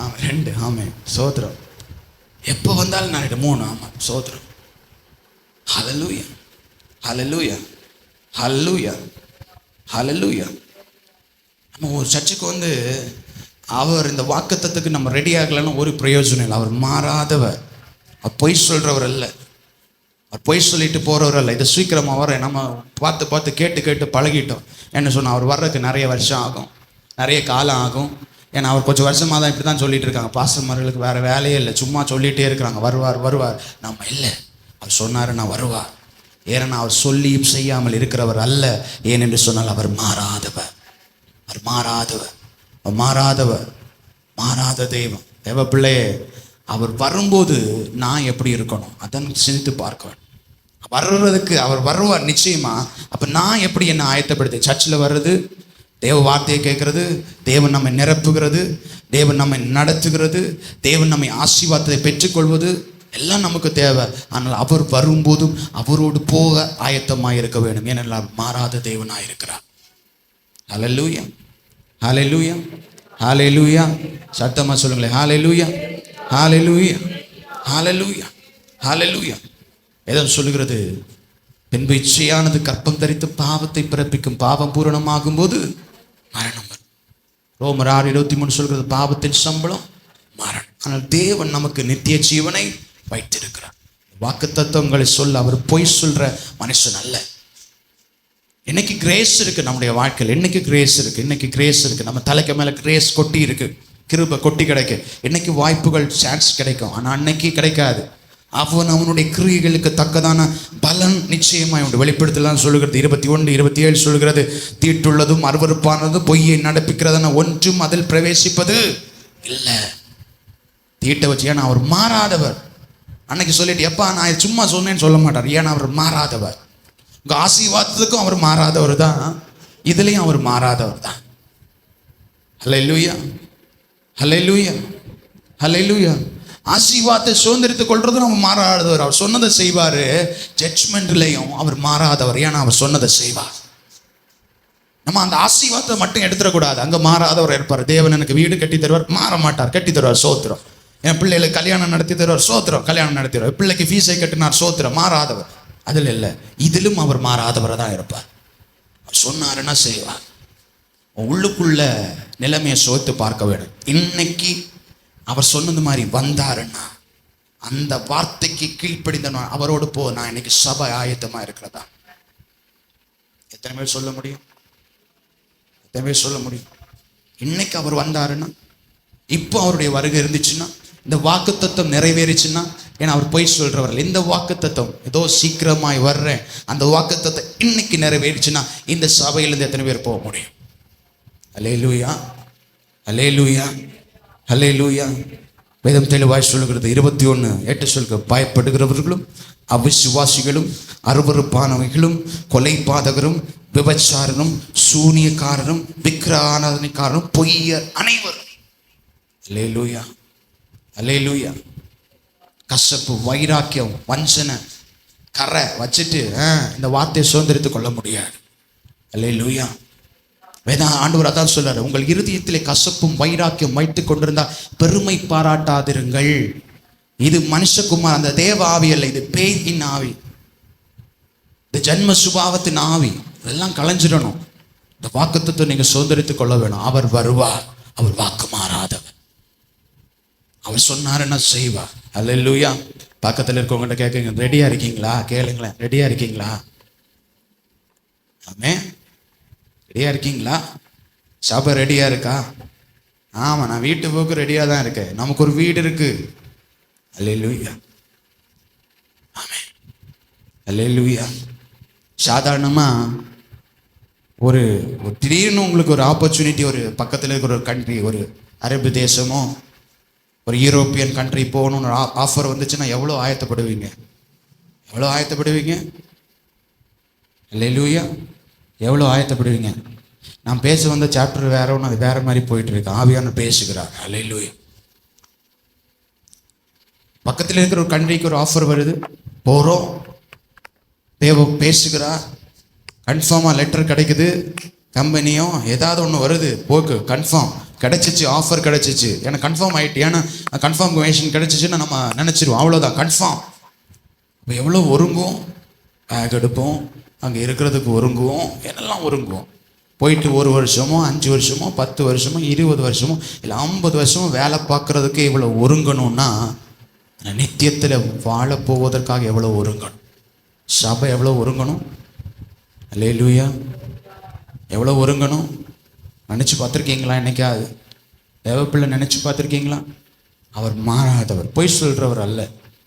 ஆமாம், 2, ஆமாம், சோத்திரம். எப்போ வந்தாலும் நான் 3, ஆமாம், சோத்திரம். அல்லேலூயா, அல்லேலூயா, அல்லேலூயா, அல்லேலூயா. நம்ம ஒரு சர்ச்சுக்கு வந்து அவர் இந்த வாக்குத்தத்தத்துக்கு நம்ம ரெடி ஆகலைன்னு ஒரு பிரயோஜனம் இல்லை. அவர் மாறாதவர், அவர் பொய் சொல்கிறவர் அல்ல, அவர் பொய் சொல்லிட்டு போகிறவர் அல்ல. இதை சீக்கிரமாக வர நம்ம பார்த்து கேட்டு பழகிட்டோம். என்ன சொன்னால் அவர் வர்றதுக்கு நிறைய வருஷம் ஆகும், நிறைய காலம் ஆகும். ஏன்னா அவர் கொஞ்சம் வருஷமாக தான் இப்படி தான் சொல்லிட்டு இருக்காங்க. பாஸ்டர்மார்களுக்கு வேறு வேலையே இல்லை, சும்மா சொல்லிகிட்டே இருக்கிறாங்க வருவார். நம்ம இல்லை, அவர் சொன்னாருன்னா வருவார். ஏன்னா அவர் சொல்லியும் செய்யாமல் இருக்கிறவர் அல்ல. ஏனென்று சொன்னால் அவர் மாறாதவர், அவர் மாறாதவர், அவர் மாறாதவர், மாறாத தெய்வம். தேவ பிள்ளையே, அவர் வரும்போது நான் எப்படி இருக்கணும் அதான் சிந்தித்து பார்க்க வேண்டும். வர்றதுக்கு அவர் வருவார் நிச்சயமா. அப்போ நான் எப்படி என்ன ஆயத்தப்படுத்தி சர்ச்சில் வர்றது, தேவ வார்த்தையை கேட்கறது, தேவன் நம்மை நிரப்புகிறது, தேவன் நம்மை நடத்துகிறது, தேவன் நம்மை ஆசீர்வாதத்தை பெற்றுக்கொள்வது எல்லாம் நமக்கு தேவை. ஆனால் அவர் வரும்போதும் அவரோடு போக ஆயத்தமாக இருக்க வேண்டும். ஏனெல்லாம் மாறாத தேவனாக இருக்கிறார். ஹல்லேலூயா, ஹல்லேலூயா, ஹல்லேலூயா. சத்தமாக சொல்லுங்களேன், ஹல்லேலூயா, ஹல்லேலூயா, ஹல்லேலூயா, ஹல்லேலூயா. வேதம் சொல்லுகிறது, பின்பு இச்சையானது கற்பம் தரித்து பாவத்தை பிறப்பிக்கும், பாவம் பூரணமாகும் போது மரணம் வரும். ரோமர் 6:23 சொல்கிறது, பாவத்தின் சம்பளம் மரணம். ஆனால் தேவன் நமக்கு நித்திய ஜீவனை வைத்திருக்கிறார். வாக்குத்தத்தங்களை சொல்ல அவர் பொய் சொல்ற மனுஷன் அல்ல. இன்னைக்கு கிரேஸ் இருக்கு நம்முடைய வாழ்க்கையில், இன்னைக்கு கிரேஸ் இருக்கு, நம்ம தலைக்கு மேல கிரேஸ் கொட்டி இருக்கு, கிருபை கொட்டி கிடைக்கு. இன்னைக்கு வாய்ப்புகள், சான்ஸ் கிடைக்கும். ஆனால் அன்னைக்கு கிடைக்காது. அவனுடைய கிரியைகளுக்கு தக்கதான பலன் நிச்சயமாய் உண்டு. வெளிப்படுத்தலாம் சொல்லுகிறது 21:27 சொல்லுகிறது, தீட்டுள்ளதும் அருவருப்பானதும் பொய்யை நடப்பிக்கிறதான ஒன்றும் அதில் பிரவேசிப்பது இல்லை. தீட்டை வச்சு, ஏன்னா அவர் மாறாதவர். அன்னைக்கு சொல்லிட்டு நான் சும்மா சொன்னேன்னு சொல்ல மாட்டார். ஏன்னா அவர் மாறாதவர். உங்க ஆசீர்வாதத்துக்கும் அவர் மாறாதவர் தான், இதுலேயும் அவர் மாறாதவர் தான். ஹல்லேலூயா, ஹல்லேலூயா, ஹல்லேலூயா. ஆசீர்வாதத்தை சுதந்திரித்துக் கொள்றது நம்ம மாறாதவர். அவர் சொன்னதை செய்வார். ஜட்ஜ்மெண்ட்லையும் அவர் மாறாதவர். ஏன்னா அவர் சொன்னதை செய்வார். நம்ம அந்த ஆசீர்வாதத்தை மட்டும் எடுத்துடக்கூடாது. அங்கே மாறாதவர் இருப்பார். தேவன் எனக்கு வீடு கட்டி தருவார், மாற மாட்டார், கட்டி தருவார், சோத்திரம். என் பிள்ளைகளுக்கு கல்யாணம் நடத்தி தருவார், சோத்திரம், கல்யாணம் நடத்தி தருவார். பிள்ளைக்கு ஃபீஸை கட்டினார், சோத்திரம். மாறாதவர். அதில் இல்லை, இதிலும் அவர் மாறாதவரை தான் இருப்பார். அவர் சொன்னாருன்னா செய்வார். உள்ளுக்குள்ள நிலைமையை சோத்து பார்க்க வேண்டும். இன்னைக்கு அவர் சொன்னது மாதிரி வந்தாருன்னா அந்த வார்த்தைக்கு கீழ்ப்படிந்த அவரோடு போ. நான் இன்னைக்கு சபை ஆயத்தமா இருக்கிறதா? எத்தனை பேர் சொல்ல முடியும்? எத்தனை பேர் சொல்ல முடியும்? இன்னைக்கு அவர் வந்தாருன்னா, இப்போ அவருடைய வருகை இருந்துச்சுன்னா, இந்த வாக்குத்தத்தம் நிறைவேறிச்சுன்னா, ஏன்னா அவர் பொய் சொல்றவர். இந்த வாக்குத்தத்தம் ஏதோ சீக்கிரமாய் வர்றேன், அந்த வாக்குத்தத்தம் இன்னைக்கு நிறைவேறிச்சுன்னா இந்த சபையிலிருந்து எத்தனை பேர் போக முடியும்? அல்லேலூயா, அல்லேலூயா, அல்லேலூயா. வேதம் தெளிவாய் சொல்லுகிறது 21:8 சொல்லுகிறது, பயப்படுகிறவர்களும் அவிசுவாசிகளும் அருவருப்பானவைகளும் கொலைபாதகரும் விபச்சாரனும் சூனியக்காரரும் விக்கிரகாராதனைக்காரரும் பொய்யர் அனைவரும். அல்லேலூயா, அல்லேலூயா. கசப்பு, வைராக்கியம், வஞ்சனை, கரை வச்சுட்டு இந்த வார்த்தையை சுதந்திரித்துக் கொள்ள முடியாது. அல்லேலூயா. வேதா ஆண்டவர் அதான் சொல்றாரு, உங்கள் இருதயத்திலே கசப்பும் வைராக்கியம் வைத்துக் கொண்டிருந்தால் பெருமை பாராட்டாதிருங்கள். இது மனுஷகுமார், அந்த தேவ ஆவி அல்ல, இது பேயின் ஆவி, இந்த ஜன்ம சுபாவத்தின் ஆவி. இதெல்லாம் களைஞ்சிடணும். இந்த வாக்குத்தத்தை நீங்க சுதந்திரித்துக் கொள்ள வேணும். அவர் வருவார், அவர் வாக்கு மாறாதவர். அவர் சொன்னாருன்னா செய்வார். அல்லேலூயா. பக்கத்தில் இருக்கவங்ககிட்ட கேட்குங்க, ரெடியா இருக்கீங்களா? கேளுங்களேன், ரெடியா இருக்கீங்களா? ஆமே, ரெடியா இருக்கீங்களா? சபை ரெடியா இருக்கா? ஆமாம், நான் வீட்டு போக்கு ரெடியாக தான் இருக்கேன். நமக்கு ஒரு வீடு இருக்கு. அல்லேலூயா, ஆமே, அல்லேலூயா. சாதாரணமாக ஒரு திடீர்னு உங்களுக்கு ஒரு ஆப்பர்ச்சுனிட்டி, ஒரு பக்கத்தில் இருக்கிற ஒரு கண்ட்ரி, ஒரு அரபு தேசமோ ஒரு யூரோப்பியன் கண்ட்ரி போகணும்னு ஒரு ஆஃபர் வந்துச்சுன்னா எவ்வளோ ஆயத்தப்படுவீங்க? எவ்வளோ ஆயத்தப்படுவீங்க? அல்லேலூயா. எவ்வளோ ஆயத்தப்படுவீங்க? நான் பேச வந்த சாப்டர் வேற ஒன்று, அது வேற மாதிரி போயிட்டு இருக்கு. ஆவியானவர் பேசுகிறார். அல்லேலூயா. பக்கத்தில் இருக்கிற ஒரு கண்ட்ரிக்கு ஒரு ஆஃபர் வருது, போகிறோம். தேவ பேசுகிறார், கன்ஃபார்மாக லெட்டர் கிடைக்குது, கம்பெனியோ ஏதாவது ஒன்று வருது, போக்கு கன்ஃபார்ம் கிடைச்சிச்சு, ஆஃபர் கிடைச்சிச்சு, எனக்கு கன்ஃபார்ம் ஆகிட்டு. ஏன்னா கன்ஃபார்மேஷன் கிடைச்சிச்சுன்னு நம்ம நினச்சிருவோம், அவ்வளோதான் கன்ஃபார்ம். இப்போ எவ்வளோ ஒருங்குவோம், பேக் எடுப்போம், அங்கே இருக்கிறதுக்கு ஒருங்குவோம், என்னெல்லாம் ஒருங்குவோம். போயிட்டு 1 வருஷமோ 5 வருஷமோ 10 வருஷமோ 20 வருஷமோ இல்லை 50 வருஷமோ வேலை பார்க்குறதுக்கு இவ்வளோ ஒருங்கணும்னா, நித்தியத்தில் வாழப்போவதற்காக எவ்வளோ ஒருங்கணும். சபை எவ்வளோ ஒருங்கணும். அல்லேலூயா. எவ்வளோ ஒருங்கணும். நினச்சி பார்த்துருக்கீங்களா? என்னைக்காவது தேவப்பிள்ளை நினச்சி பார்த்துருக்கீங்களா? அவர் மாறாதவர், பொய் சொல்கிறவர் அல்ல,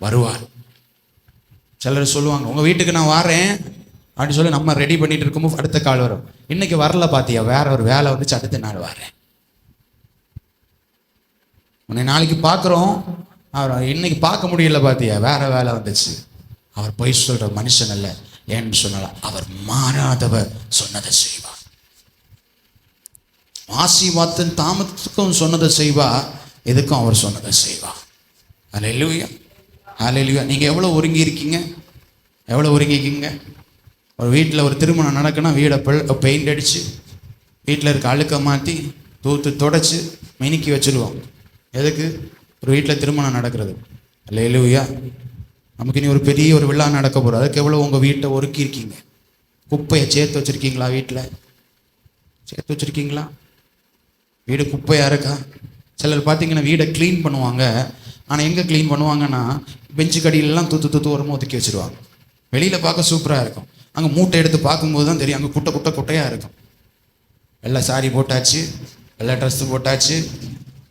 வருவார். சிலர் சொல்லுவாங்க, உங்கள் வீட்டுக்கு நான் வாரேன் அப்படின்னு சொல்லி நம்ம ரெடி பண்ணிட்டு இருக்கும்போது அடுத்த கால் வரும், இன்னைக்கு வரல பார்த்தியா, வேற ஒரு வேலை வந்துச்சு, அடுத்த நாள் வரேன். உன்னை நாளைக்கு பார்க்குறோம், அவர் இன்னைக்கு பார்க்க முடியல பார்த்தியா, வேற வேலை வந்துச்சு. அவர் பொய் சொல்கிற மனுஷன் அல்ல. ஏன்னு சொன்னால அவர் மாறாதவர், சொன்னதை செய்வார். ஆசீர்வாதத்தின் தாமத்துக்கும் சொன்னதை செய்வா, எதுக்கும் அவர் சொன்னதை செய்வா. அல்லேலூயா. அல்லேலூயா. நீங்கள் எவ்வளோ ஒருங்கி இருக்கீங்க? எவ்வளோ ஒருங்கிக்கிங்க? ஒரு வீட்டில் ஒரு திருமணம் நடக்குன்னா வீடை பெயிண்ட் அடித்து வீட்டில் இருக்க அழுக்க மாற்றி தூத்து தொடச்சி மினுக்கி வச்சுருவோம். எதுக்கு? ஒரு வீட்டில் திருமணம் நடக்கிறது. அல்லேலூயா. நமக்கு இனி ஒரு பெரிய ஒரு விழா நடக்க போகிறோம், அதுக்கு எவ்வளோ உங்கள் வீட்டை ஒருக்கி இருக்கீங்க? குப்பையை சேர்த்து வச்சுருக்கீங்களா? வீட்டில் சேர்த்து வச்சுருக்கீங்களா? வீடு குப்பையாக இருக்கா? சிலர் பார்த்தீங்கன்னா வீடை க்ளீன் பண்ணுவாங்க, ஆனால் எங்கே க்ளீன் பண்ணுவாங்கன்னா பெஞ்சு கடியிலலாம் தூத்து ஓரமாக ஒதுக்கி வச்சுருவாங்க. வெளியில் பார்க்க சூப்பராக இருக்கும், அங்கே மூட்டை எடுத்து பார்க்கும்போது தான் தெரியும், அங்கே குட்டையாக இருக்கும். வெள்ளை சாரி போட்டாச்சு, வெள்ளை ட்ரெஸ்ஸு போட்டாச்சு,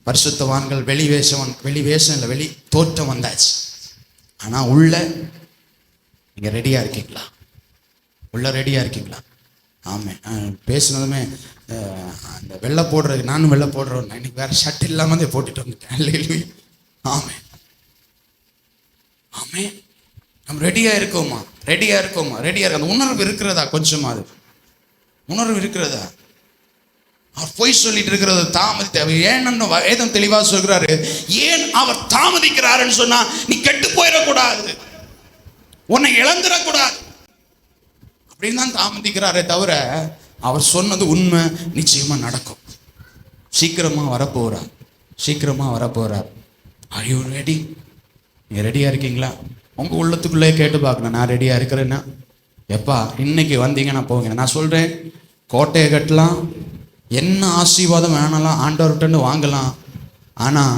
பரிசுத்தவான்கள் வெளி வேஷம் இல்லை, வெளி தோற்றம் வந்தாச்சு. ஆனால் உள்ள நீங்கள் ரெடியாக இருக்கீங்களா? உள்ள ரெடியாக இருக்கீங்களா? ஆமாம். பேசுனதுமே அந்த வெள்ளை போடுறதுக்கு, நானும் வெள்ளை போடுறேன், இன்னைக்கு வேறு ஷர்ட் இல்லாமல் தான் போட்டுட்டு வந்துட்டேன். ஆமே ஆமே. நம்ம ரெடியாக இருக்கோமா? ரெடியாக இருக்கோமா? ரெடியாக இருக்க அந்த உணர்வு இருக்கிறதா? கொஞ்சமாவது உணர்வு இருக்கிறதா? அவர் பொய் சொல்லிட்டு இருக்கிறது தாமதித்த ஏன்னு வேதம் தெளிவாக சொல்கிறாரு. ஏன் அவர் தாமதிக்கிறாருன்னு சொன்னா, நீ கெட்டு போயிடக்கூடாது, உன்னை இழந்துடக்கூடாது அப்படின்னு தான் தாமதிக்கிறாரே தவிர, அவர் சொன்னது உண்மை, நிச்சயமா நடக்கும். சீக்கிரமா வரப்போறார், சீக்கிரமா வரப்போறார். Are you ready? நீங்க ரெடியா இருக்கீங்களா? உங்க உள்ளத்துக்குள்ளே கேட்டு பார்க்கணும், நான் ரெடியா இருக்கிறேன்னா. எப்பா இன்னைக்கு வந்தீங்கன்னா போங்க. நான் சொல்றேன், கோட்டையை கட்டலாம், என்ன ஆசீர்வாதம் வேணாலும் ஆண்டவர்கிட்ட வாங்கலாம். ஆனால்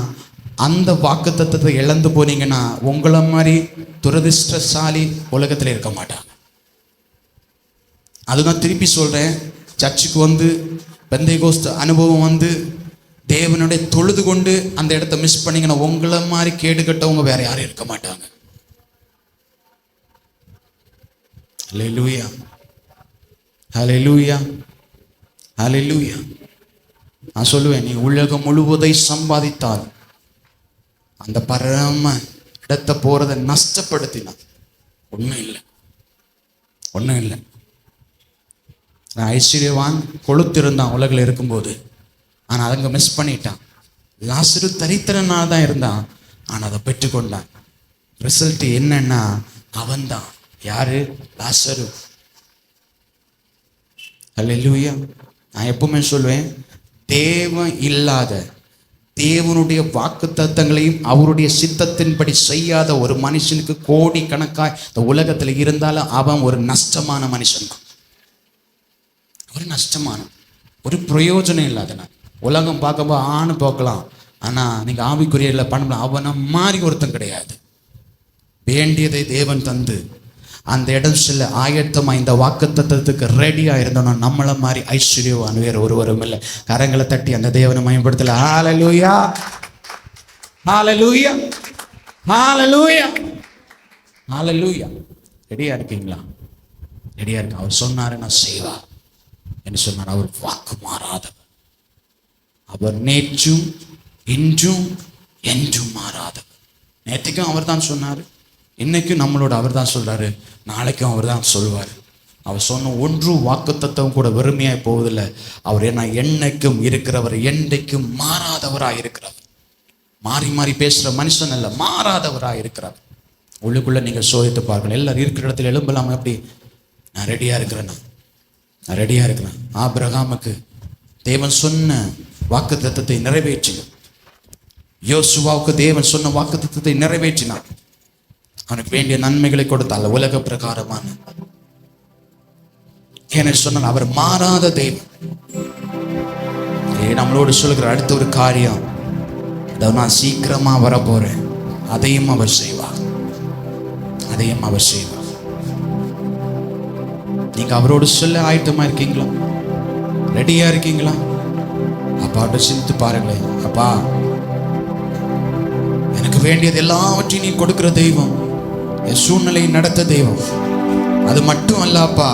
அந்த வாக்குத்தத்தத்தை இழந்து போனீங்கன்னா உங்களை மாதிரி துரதிர்ஷ்டசாலி உலகத்தில் இருக்க மாட்டாங்க. அதுதான் திருப்பி சொல்கிறேன், சர்ச்சுக்கு வந்து பெந்தைகோஸ்து அனுபவம் வந்து தேவனுடைய தொழுது கொண்டு அந்த இடத்த மிஸ் பண்ணிங்கன்னா உங்களை மாதிரி கேடு கட்டவங்க வேற யாரும் இருக்க மாட்டாங்க. ஹல்லேலூயா, ஹல்லேலூயா, ஹல்லேலூயா. நான் சொல்லுவேன், நீ உலகம் முழுவதை சம்பாதித்தால் அந்த பரம இடத்தை போறதை நஷ்டப்படுத்தினா ஒன்றும் இல்லை, ஒன்றும் இல்லை. ஐஸ்வர்யவான் கொளுத்திருந்தான் உலகில் இருக்கும்போது, ஆனால் அதங்க மிஸ் பண்ணிட்டான். லாசரு தரித்திரனாக தான் இருந்தான், ஆனால் அதை பெற்றுக்கொண்டான். ரிசல்ட் என்னன்னா அவன்தான். யாரு? லாசரு. ஹல்லேலூயா. நான் எப்பவுமே சொல்லுவேன், தேவன் இல்லாத, தேவனுடைய வாக்கு தத்தங்களையும் அவருடைய சித்தத்தின்படி செய்யாத ஒரு மனுஷனுக்கு கோடி கணக்காய் இந்த உலகத்தில் இருந்தாலும் அவன் ஒரு நஷ்டமான மனுஷன் தான். ஒரு நஷ்டமான, ஒரு பிரயோஜனம் இல்லாதனா. உலகம் பார்க்கும்போது ஆணு பார்க்கலாம், ஆனால் நீங்கள் ஆவிக்குரியல பண்ணலாம். அவனை மாதிரி ஒருத்தன் கிடையாது. வேண்டியதை தேவன் தந்து அந்த இடம் செல்ல ஆயத்தமாக இந்த வாக்கு தத்துவத்துக்கு ரெடியாக இருந்தோம்னா நம்மளை மாதிரி ஐஸ்வர்யவான் வேறு ஒருவரும் இல்லை. கரங்களை தட்டி அந்த தேவனை மயப்படுத்தல. ஹல்லேலூயா, ஹல்லேலூயா, ஹல்லேலூயா, ஹல்லேலூயா. ரெடியாக இருக்கீங்களா? ரெடியாக இருக்கு. அவர் சொன்னாரு நான் செய்வார் என்று சொன்னார். அவர் வாக்கு மாறாதவர். அவர் நேற்றும் இன்றும் என்றும் மாறாதவர். நேற்றுக்கும் அவர் தான் சொன்னார், இன்னைக்கும் நம்மளோட அவர் தான் சொல்றாரு, நாளைக்கும் அவர் தான் சொல்வார். அவர் சொன்ன ஒன்று வாக்குத்தத்தம் கூட வெறுமையாய் போவதில்லை. அவர் என்ன என்னைக்கும் இருக்கிறவர், என்றைக்கும் மாறாதவராக இருக்கிறவர். மாறி மாறி பேசுகிற மனுஷன் அல்ல, மாறாதவராக இருக்கிறார். உள்ளுக்குள்ளே நீங்கள் சோதித்து பாருங்கள். எல்லாரும் இருக்கிற இடத்துல எழும்பலாமல் அப்படி நான் ரெடியாக இருக்கிறேன், நான் ரெடியாக இருக்கிறேன். ஆபிரகாமுக்கு தேவன் சொன்ன வாக்குத்தத்தத்தை நிறைவேற்றினார். யோசுவாவுக்கு தேவன் சொன்ன வாக்குத்தத்தத்தை நிறைவேற்றினார். அவனுக்கு வேண்டிய நன்மைகளை கொடுத்தால் உலக பிரகாரமான என்ன சொன்னால் அவர் மாறாத தெய்வம். நம்மளோடு சொல்கிற அடுத்த ஒரு காரியம், நான் சீக்கிரமா வரப்போறேன், அதையும் அவர் செய்வார், அதையும் அவர் செய்வார். நீங்க அவரோடு சொல்ல ஆயத்தமா இருக்கீங்களா? ரெடியா இருக்கீங்களா? அப்பாட்ட சிந்தித்து பாருங்களேன். அப்பா, எனக்கு வேண்டியது எல்லாவற்றையும் நீ கொடுக்கிற தெய்வம், என் சூழ்நிலையை நடத்த தெய்வம். அது மட்டும் அல்லப்பா,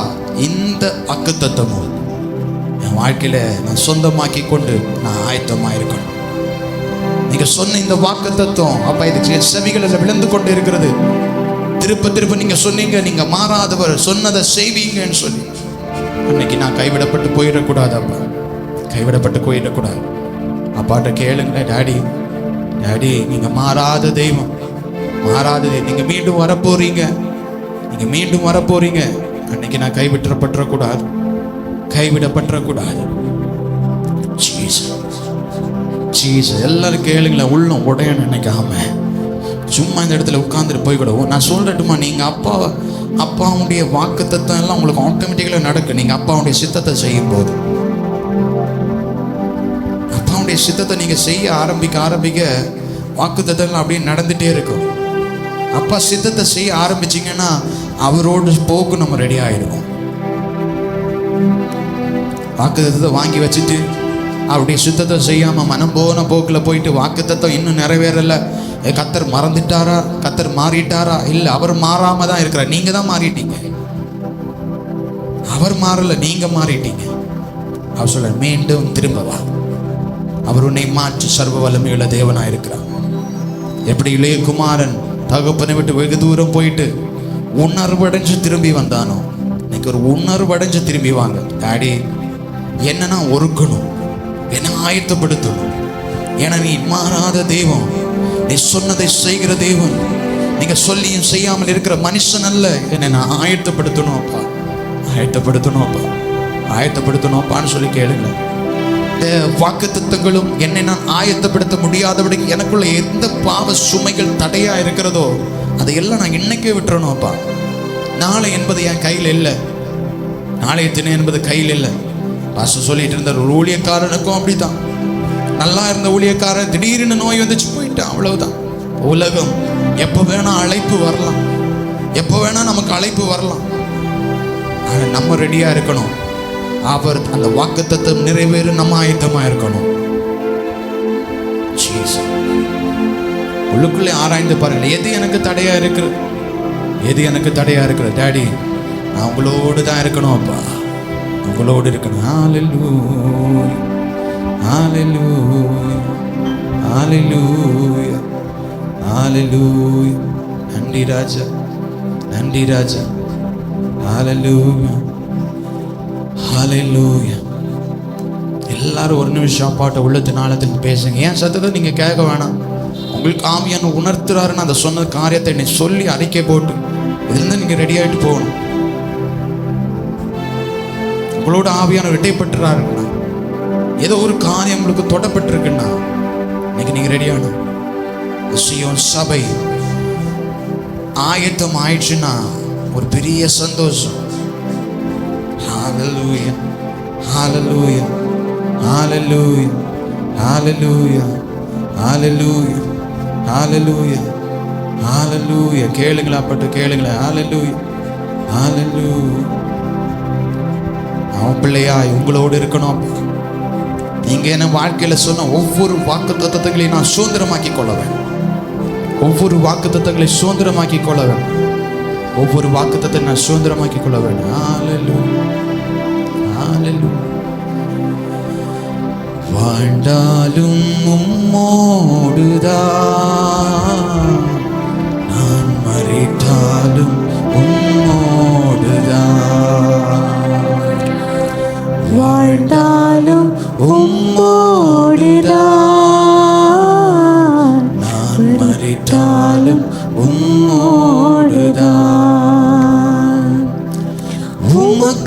இந்த வாக்குத்தத்தமும் என் வாழ்க்கையில நான் சொந்தமாக்கி கொண்டு நான் ஆயத்தமா இருக்கணும். நீங்க சொன்ன இந்த வாக்குத்தத்தம் அப்பா, இது செவிகளில் விழுந்து கொண்டு இருக்கிறது. திருப்ப திருப்ப நீங்க சொன்னீங்க, நீங்க மாறாதவர், சொன்னதை செய்வீங்கன்னு சொல்லி. அன்னைக்கு நான் கைவிடப்பட்டு போயிடக்கூடாது அப்பா, கைவிடப்பட்டு போயிடக்கூடாது. அப்பாட்ட கேளுங்களேன், டாடி டாடி நீங்க மாறாத தெய்வம், மாறாத தெய்வம். நீங்க மீண்டும் வரப்போறீங்க, நீங்க மீண்டும் வரப்போறீங்க. அன்னைக்கு நான் கைவிடப்பட்டுறக்கூடாது, கைவிடப்பட்டுறக்கூடாது. எல்லாரும் கேளுங்களேன், உள்ளம் உடையன்னு நினைக்காம சும்மா இந்த இடத்துல உட்கார்ந்துட்டு போய்விடுவோம். நான் சொல்லட்டுமா, நீங்க அப்பாவுடைய வாக்குத்தத்தம் எல்லாம் உங்களுக்கு ஆட்டோமேட்டிக்கலாக நடக்கும். நீங்க அப்பாவுடைய சித்தத்தை செய்யும் போது, அப்பாவுடைய சித்தத்தை நீங்க செய்ய ஆரம்பிக்க வாக்குத்தத்தம் அப்படியே நடந்துட்டே இருக்கும். அப்பா சித்தத்தை செய்ய ஆரம்பிச்சிங்கன்னா அவரோடு போக்கு நம்ம ரெடி ஆகிடுவோம். வாக்குத்தத்தை வாங்கி வச்சுட்டு அவருடைய சித்தத்தை செய்யாமல் மனம் போன போக்கில் போயிட்டு வாக்குத்தத்தம் இன்னும் நிறைவேறலை, கத்தர் மறந்துட்டாரா, கத்தர் மாறிட்டாரா? இல்லை, அவர் மாறாம தான் இருக்கிறார். நீங்கள் தான் மாறிட்டீங்க, அவர் மாறலை, நீங்கள் மாறிட்டீங்க. அவர் சொல்ல மீண்டும் திரும்பவா, அவர் உன்னை மாற்றி சர்வ வல்லமையுள்ள தேவனாக இருக்கிறார். எப்படி இளைய குமாரன் தகப்பனை விட்டு வெகு தூரம் போயிட்டு உணர்வடைஞ்சு திரும்பி வந்தானோ, இன்னைக்கு ஒரு உணர்வடைஞ்சு திரும்பி வாங்க. டாடி என்னன்னா ஒருக்கணும், என்ன ஆயத்தப்படுத்தணும். ஏன்னா நீ மாறாத தெய்வம், நீ சொன்னதை செய்கிற தெய்வம். நீங்க சொல்லியும் செய்யாமல் இருக்கிற மனுஷன் அல்ல. என்னை நான் ஆயத்தப்படுத்தணும் அப்பா, ஆயத்தப்படுத்தணும் அப்பா, ஆயத்தப்படுத்தணும் அப்பான்னு சொல்லி கேளுங்க. வாக்குத்தத்தங்களும் என்னை நான் ஆயத்தப்படுத்த முடியாதபடி எனக்குள்ள எந்த பாவ சுமைகள் தடையா இருக்கிறதோ அதையெல்லாம் நான் இன்னைக்கே விட்டுறணும் அப்பா. நாளை என்பது என் கையில் இல்லை, நாளைய தினம் என்பது கையில் இல்லை. பாஸ்டர் சொல்லிட்டு இருந்த ஒரு ஊழியக்காரனுக்கும் அப்படிதான். நல்லா இருந்த ஊழியக்காரன் திடீர்னு நோய் வந்துச்சு, போயிட்டான், அவ்வளவுதான். உலகம் எப்போ வேணா அழைப்பு வரலாம், எப்போ வேணா நமக்கு அழைப்பு வரலாம். ஆனால் நம்ம ரெடியா இருக்கணும். அவர் அந்த வாக்குத்தத்தம் நிறைவேற நம்ம ஆயத்தமா இருக்கணும். உள்ளுக்குள்ளே ஆராய்ந்து பாருங்க, எது எனக்கு தடையா இருக்கிறது, எது எனக்கு தடையா இருக்கிறது. டாடி நான் உங்களோடு தான் இருக்கணும் அப்பா, உங்களோடு இருக்கணும். ஹல்லேலூயா, ஹல்லேலூயா, ஹல்லேலூயா, ஹல்லேலூயா. நன்றி ராஜா, நன்றி ராஜா. ஹல்லேலூயா, ஹல்லேலூயா. எல்லாரும் ஒரு நிமிஷம் அப்பாட்ட உள்ளத்தின் ஆழத்தில் பேசுங்க. ஏன் சத்தத்தை நீங்க கேட்க வேணாம். உங்களுக்கு ஆவியான உணர்த்துறாருன்னு அந்த சொன்ன காரியத்தை நீ சொல்லி அறிக்கை போட்டு இதுலேருந்து நீங்க ரெடி ஆகிட்டு போகணும். உங்களோட ஆவியான இடைப்பட்டுறாருன்னா, ஏதோ ஒரு காரியம் உங்களுக்கு தொடப்பட்டிருக்குன்னா இன்னைக்கு நீங்க ரெடி ஆகணும். சீயோன் சபை ஆயத்தம் ஆயிடுச்சுன்னா ஒரு பெரிய சந்தோஷம். Hallelujah, hallelujah, hallelujah, hallelujah, hallelujah, hallelujah, hallelujah. கேளுங்களா பட்டு கேளுங்களா. hallelujah, hallelujah. அவன் பிள்ளையாய் உங்களோடு இருக்கணும். நீங்க என்ன வாழ்க்கையில சொன்ன ஒவ்வொரு வாக்குத்தத்தங்களையும் நான் சுதந்திரமாக்கி கொள்ள வேண்டும். ஒவ்வொரு வாக்குத்தத்தங்களையும் சுதந்திரமாக்கி கொள்ள வேண்டும். ஒவ்வொரு வாக்குத்தத்தை நான் சுதந்திரமாக்கி கொள்ள வேண்டும். ஹல்லேலூயா, ஹல்லேலூயா. வாழ்ந்தாலும் உம்மோடுதான், நான் மறித்தாலும் உம்மோடுதான். மரித்தாலும் உம்மோடுதான், நான் மரித்தாலும் உம்மோடுதான். உமக்காகத்தானே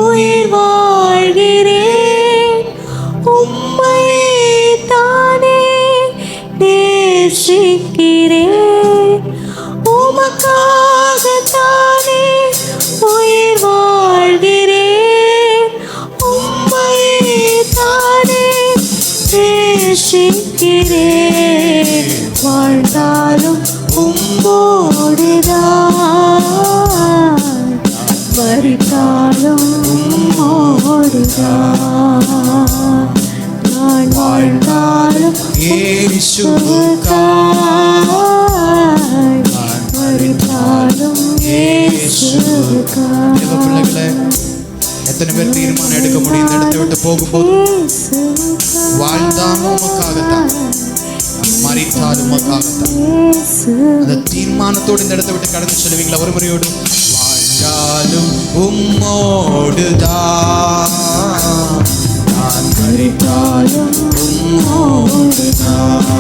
உயிர் வாழ்கிறேன், உம்மை தானே நேசிக்கிறேன். உமக்காகத்தானே உயிர் வாழ்கிறேன், உம்மை தானே நேசிக்கிறேன். வாழ்ந்தாலும் உம்மோடுதான், மரித்தாலும் உம்மோடுதான். நான் வாழ்ந்தாலும் இயேசுவுக்காய், மரித்தாலும் இயேசுவுக்காய். தேவ பிள்ளைகளே, எத்தனை பேர் தீர்மானம் எடுக்க முடியும் இந்த இடத்தை விட்டு போகும்போது? வாழ்ந்தாலும் உமக்காகத்தான், மரித்தாலும் உமக்காகத்தான். அந்த தீர்மானத்தோடு இந்த இடத்தை விட்டு கடந்து செல்வீங்களா? ஒரு முறையோடு. வாழ்ந்தாலும் உம்மோடுதான், நான் மரித்தாலும் உம்மோடுதான்.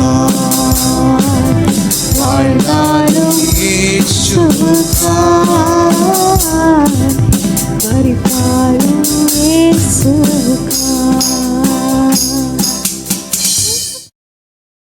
வாழ்ந்தாலும் இயேசுவுக்காய், மரித்தாலும் இயேசுவுக்காய்.